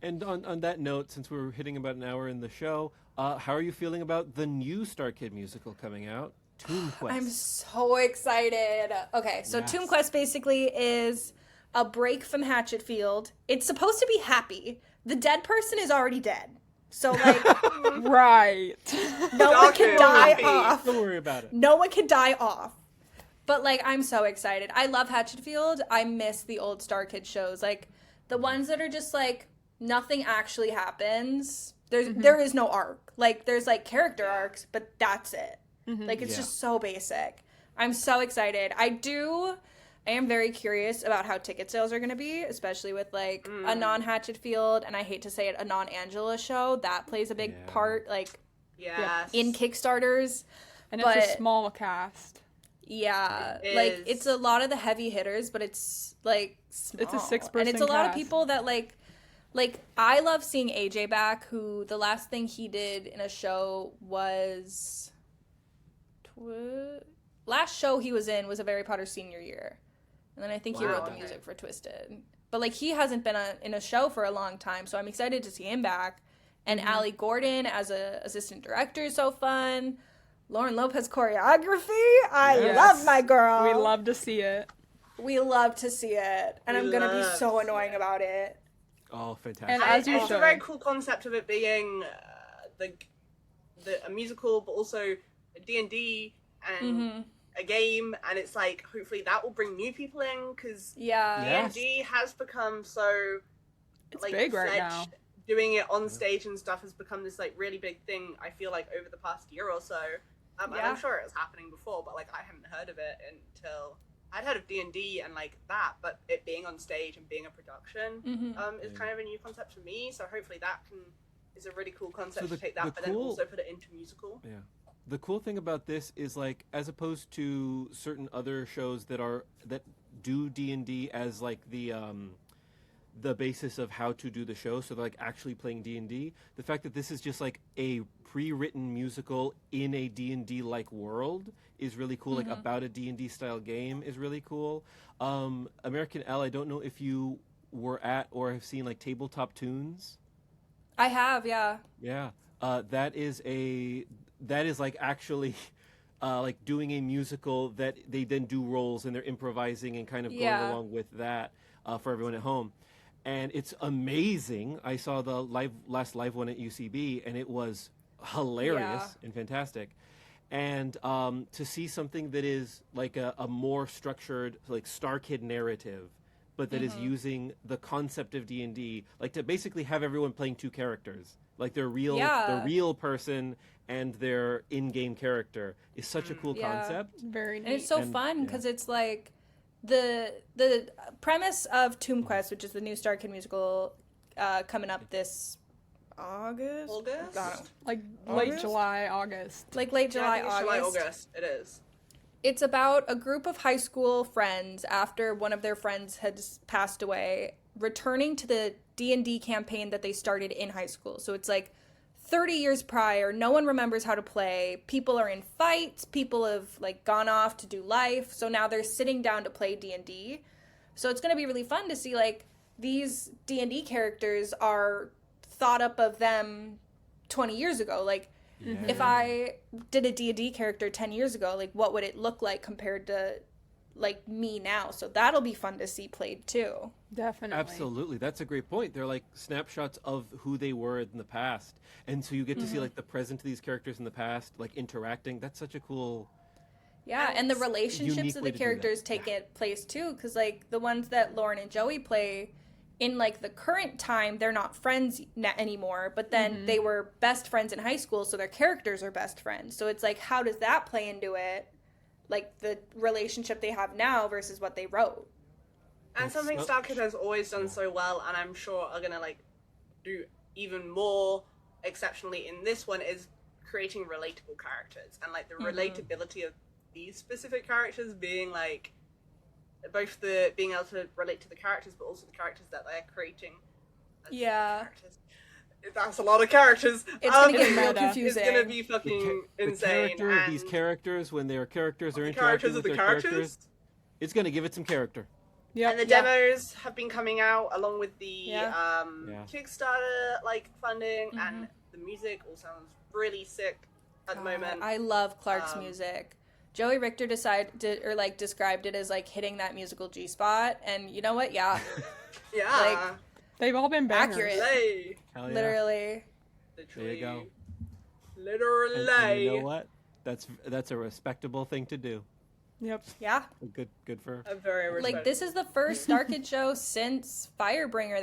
And on that note, since we're hitting about an hour in the show, how are you feeling about the new Starkid musical coming out? Toon Quest. I'm so excited. Okay, so Yes. Toon Quest basically is a break from Hatchetfield. It's supposed to be happy. The dead person is already dead. So, like, Right. no one can Starkid, die happy. off. Don't worry about it. No one can die off. But, like, I'm so excited. I love Hatchetfield. I miss the old Starkid shows. Like, the ones that are just, like, nothing actually happens. There is no arc. Like, there's, like, character arcs, but that's it. Like, it's Yeah. just so basic. I'm so excited. I am very curious about how ticket sales are going to be, especially with, like, a non-Hatchetfield, and I hate to say it, a non-Angela show. That plays a big Yeah. part, like, Yes. in Kickstarters. And But- it's a small cast. Yeah, It like is. it's a lot of the heavy hitters, but it's like small. It's a 6-person and it's a lot of cast. people that like I love seeing AJ back. Who the last thing he did in a show was last show he was in was a Harry Potter senior year, and then I think he Wow, wrote the okay. music for Twisted. But like he hasn't been in a show for a long time, so I'm excited to see him back. And Allie Gordon as a assistant director is so fun. Lauren Lopez choreography. I Yes. love my girl. We love to see it. We love to see it. And We I'm going to be love so to see annoying it. about it. Oh, fantastic. And And as you it's a should. very cool concept of it being a musical, but also a D&D and a game, and it's like hopefully that will bring new people in because Yeah. Yes. D&D has become so It's like big right fledged. now. Doing it on stage and stuff has become this like really big thing. I feel like over the past year or so, and Yeah. I'm sure it was happening before, but like I hadn't heard of it until I'd heard of D&D and like that, but it being on stage and being a production is kind of a new concept for me. So hopefully that is a really cool concept So the- to take that, the but then cool- also put it into musical. Yeah. The cool thing about this is like as opposed to certain other shows that do D&D as like the basis of how to do the show, so they're like actually playing D&D, the fact that this is just like a pre-written musical in a D&D like world is really cool. Like about a D&D style game is really cool. American Elle, I don't know if you were at or have seen like Tabletop Tunes. I have, yeah. Yeah, that is like actually like doing a musical that they then do roles and they're improvising and kind of going Yeah. along with that for everyone at home. And it's amazing. I saw the last live one at UCB, and it was hilarious and fantastic. And to see something that is like a more structured, like Starkid narrative, but that is using the concept of D&D, like to basically have everyone playing two characters, like their real person and their in-game character is such a cool Yeah. concept. Very neat. And it's so And- fun yeah. because it's like the premise of Toon Quest, which is the new Starkid musical coming up this August? August? I don't know. like late August? July, August. Like late Yeah, I July, think it's August. July, August. It is. It's about a group of high school friends after one of their friends has passed away, returning to the D&D campaign that they started in high school. So it's like 30 years prior, no one remembers how to play. People are in fights, people have like gone off to do life. So now they're sitting down to play D&D. So it's going to be really fun to see like these D&D characters are thought up of them 20 years ago. Like if I did a D&D character 10 years ago, like what would it look like compared to like me now? So that'll be fun to see played too. Definitely. Absolutely, that's a great point. They're like snapshots of who they were in the past, and so you get to see like the present of these characters in the past, like interacting. That's such a cool. Yeah, and the unique relationships of way the to do that. characters take it place too, because like the ones that Lauren and Joey play in like the current time, they're not friends anymore, but then they were best friends in high school, so their characters are best friends. So it's like, how does that play into it? Like the relationship they have now versus what they wrote. And something Starkid has always done so well, and I'm sure are gonna like do even more exceptionally in this one, is creating relatable characters and like the relatability of these specific characters being like both the being able to relate to the characters, but also the characters that they're creating. as Yeah. characters. That's a lot of characters. It's gonna get real Meta. confusing. It's gonna be fucking The insane. character of and these characters, when their characters are the interacting characters with of the their characters. characters, it's going to give it some character. Yep. And the Yeah. demos have been coming out along with the Yeah. Yeah. Kickstarter like funding, and the music all sounds really sick at the moment. I love Clark's Um, music. Joey Richter described it as like hitting that musical G spot, and you know what? Yeah, Yeah. Like, They've all been bangers. accurate. Lay. Hell yeah. Literally. There you go. Literally. And you know what? That's a respectable thing to do. Yep. Yeah. Good for. I'm very respectful. Like, this is the first Starkid show since Firebringer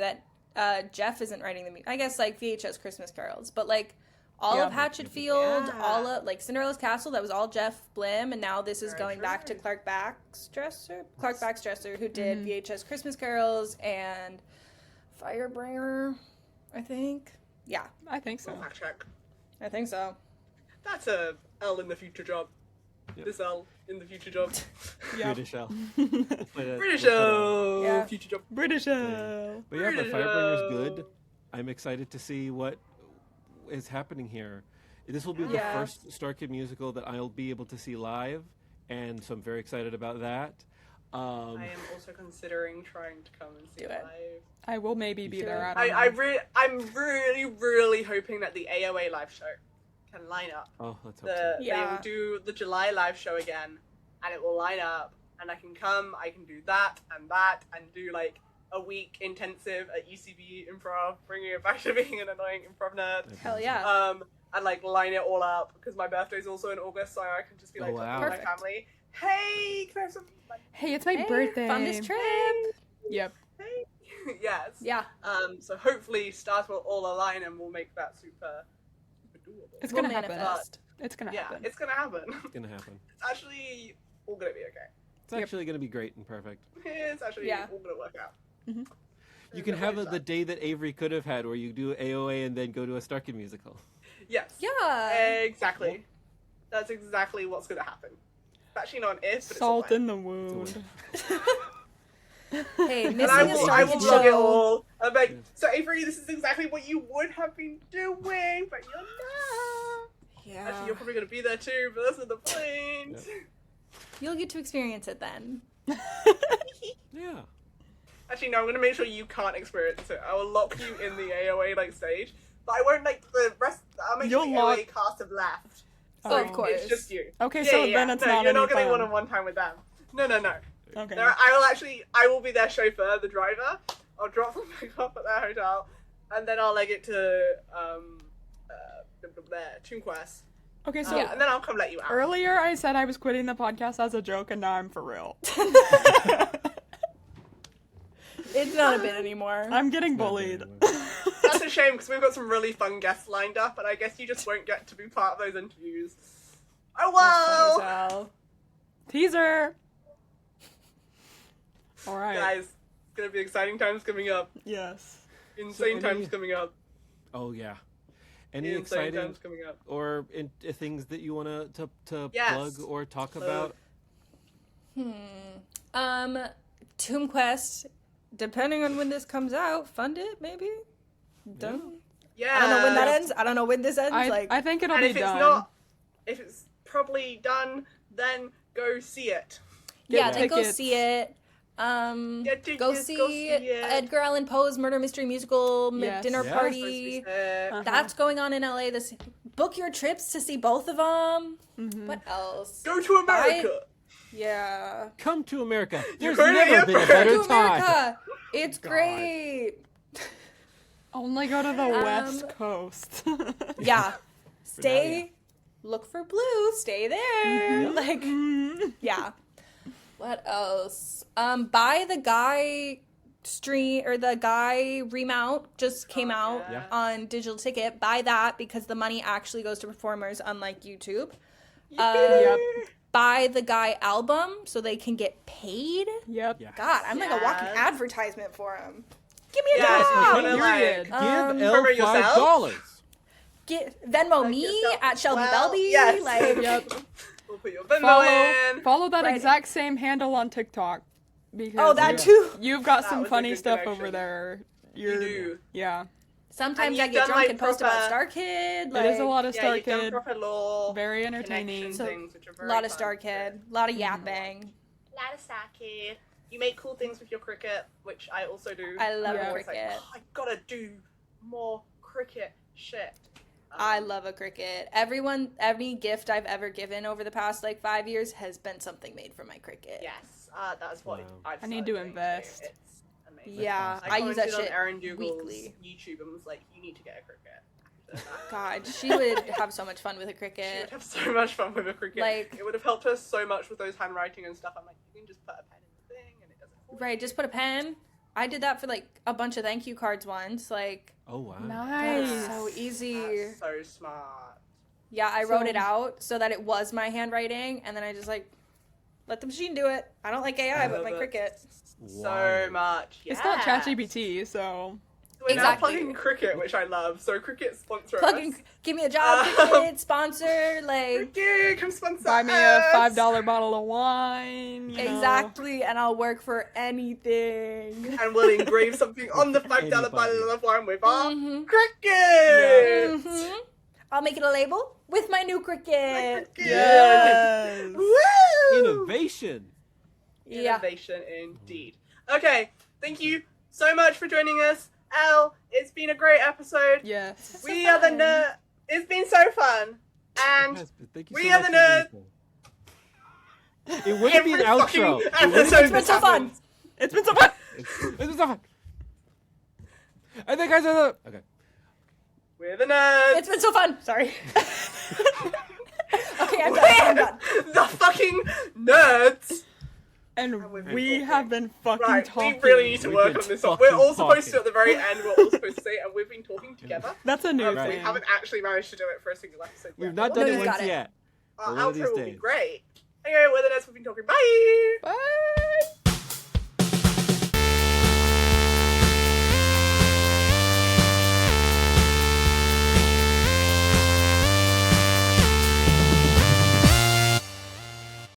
that Jeff isn't writing the music. I guess, like, VHS Christmas Carols. But, like, all of Hatchetfield, Yeah. all of, like, Cinderella's Castle, that was all Jeff Blim. And now this is Very going back to true. Clark Baxtresser, who did VHS Christmas Carols and Firebringer, I think. Yeah, I think so. Fact check. I think so. That's a Elle in the future job. Yep. This Elle in the future job. Yep. British Elle. British Elle. Yeah. Future job. British Elle. But yeah, but British Firebringer's Elle. good. I'm excited to see what is happening here. This will be the Yeah. first Starkid musical that I'll be able to see live, and so I'm very excited about that. I am also considering trying to come and see Do it it. live. I will maybe be Do there. it. I don't know. I'm really hoping that the AOA live show can line up. Oh, let's hope so. They Yeah. will do the July live show again, and it will line up, and I can come, I can do that, and do like a week intensive at UCB Improv, bringing it back to being an annoying improv nerd. Hell yeah. And like line it all up, because my birthday's also in August, so I can just be like, Oh, wow. talking to my Perfect. family, hey, can I have some money? Hey, it's my Hey, birthday. Fun this trip. Yep. Hey. Yes. Yeah. So hopefully stars will all align and we'll make that super doable. It's We'll gonna happen. manifest. It's gonna Yeah, happen. it's gonna happen. It's gonna happen. It's actually all gonna be okay. It's actually gonna be great and perfect. It's actually Yeah. all gonna work out. Mhm. You can have the day that Avery could have had, where you do AOA and then go to a Starkid musical. Yes. Yeah. Exactly. That's exactly what's gonna happen. It's actually not an if, but Salt it's a when. in the wound. Hey, And missing I a will Starkid log it show. all. I'm like, so Avery, this is exactly what you would have been doing, but you're not. Yeah. Actually, you're probably gonna be there too, but that's not the point. You'll get to experience it then. Yeah. Actually, no, I'm gonna make sure you can't experience it. I will lock you in the AOA like stage, but I won't like the rest. I'll make sure the You'll lock- AOA cast have left. Oh, of course. It's just you. Okay, so then it's no, not you're any not getting fun. one-on-one time with them. No. Okay. No, I will be their chauffeur, the driver. I'll drop them back off at their hotel, and then I'll leg it to their Toon Quest. Okay, so And then I'll come let you out. earlier I said I was quitting the podcast as a joke, and now I'm for real. It's not a bit anymore. I'm getting bullied. That's a shame because we've got some really fun guests lined up, and I guess you just won't get to be part of those interviews. Oh well, Well, Teaser. All right. guys, it's gonna be exciting times coming up. Yes. Insane any- times coming up. Oh yeah. Any Insane exciting times coming up. or things that you want to Yes. plug or talk about? Tomb Quest, depending on when this comes out, fund it maybe. Done. Yeah. I don't know when that ends. I don't know when this ends. I think it'll And be if it's done. not, if it's probably done, then go see it. yeah, Get then go tickets. see it. Get Go tickets, see it. Edgar Allan Poe's Murder Mystery Musical Yes. dinner Yeah. party. Uh-huh. That's going on in LA. This book your trips to see both of them. Mhm. What else? Go to America. Yeah. Come to America. There's heard it never been a here better To time. America. It's God. great. Only go to the West Coast. Yeah. Stay. Look for Blue. Stay there. Like, yeah. What else? Buy the Guy stream or the Guy remount just came out yeah. on digital ticket. Buy that because the money actually goes to performers, unlike YouTube. Yep. Buy the Guy album so they can get paid. Yep. Yeah. God, I'm like a walking Yes. advertisement for them. Give me a Yeah, if you job. wanna, Period. like, Give Elle promote yourself. $5. Get Venmo me yourself at Shelby well. Belby. Yes. Like, Yep. We'll put your Venmo in. Follow that Right. exact same handle on TikTok. Because oh, that too. you've got That some was a funny good stuff connection. over there. You do. Yeah. Sometimes And I you've get done, drunk like, and post about proper- Starkid. It is a lot of Yeah, you've done Starkid. proper law. Very entertaining. connection So, things, which are A very lot of fun. Starkid. A lot of yapping. Lot of Starkid. You make cool things with your cricket, which I also do. I love Yeah. It's like, cricket. oh, I gotta do more cricket shit. I love a cricket. Every gift I've ever given over the past like 5 years has been something made from my cricket. Yes, that's what Wow. I've I need started to doing too. invest. It's amazing. Yeah, I I use that commented shit on Erin Dougal's weekly. YouTube and was like, you need to get a cricket. God, she would have so much fun with a She would cricket. have so much fun with a cricket. Like- it would have helped her so much with those handwriting and stuff. I'm like, you can just put a pen in the thing and it does it for you. Right, just put a pen. I did that for like a bunch of thank you cards once. Like, Oh wow. Nice. that's so easy. That's so smart. Yeah, I wrote So- it out so that it was my handwriting, and then I just like let the machine do it. I don't like AI, but my love it. cricket. So Wow. much. It's not Yes. ChatGPT, so We're now Exactly. plugging Cricket, which I love. So Cricket sponsor Plugging, us. give me a job, cricket sponsor, like Cricket, come sponsor buy me us. a $5 bottle of wine. You know. exactly, and I'll work for anything. And we'll engrave something on the $5 Anybody. bottle of wine with our Mhm. Cricket. Mhm. I'll make it a label with my new cricket. Cricket. Yes. Woo! Innovation. Yeah. Innovation indeed. Okay, thank you so much for joining us. Elle, it's been a great episode. Yes. So We are the fun. nerd. It's been so fun. And Yes, but thank you we so are much the for nerds. being here. It wouldn't be an every fucking outro. It wouldn't episode It's been this so fun. happens. It's been so fun. It's been so fun. I think I said that. Okay. We're the nerds. It's been so fun. Sorry. Okay, I'm done. I'm done. The fucking nerds. And we've been we talking. have been fucking Right, talking. we really need to We've work been on this one. We're fucking all supposed to, talking. at the very end, we're all supposed to say, and we've been talking together. That's a new We thing. haven't actually managed to do it for a single episode yet. We've not But done No, it you once got it. yet. Our One of these outro will be days. great. Anyway, we're the nerds. We've been talking. Bye. Bye.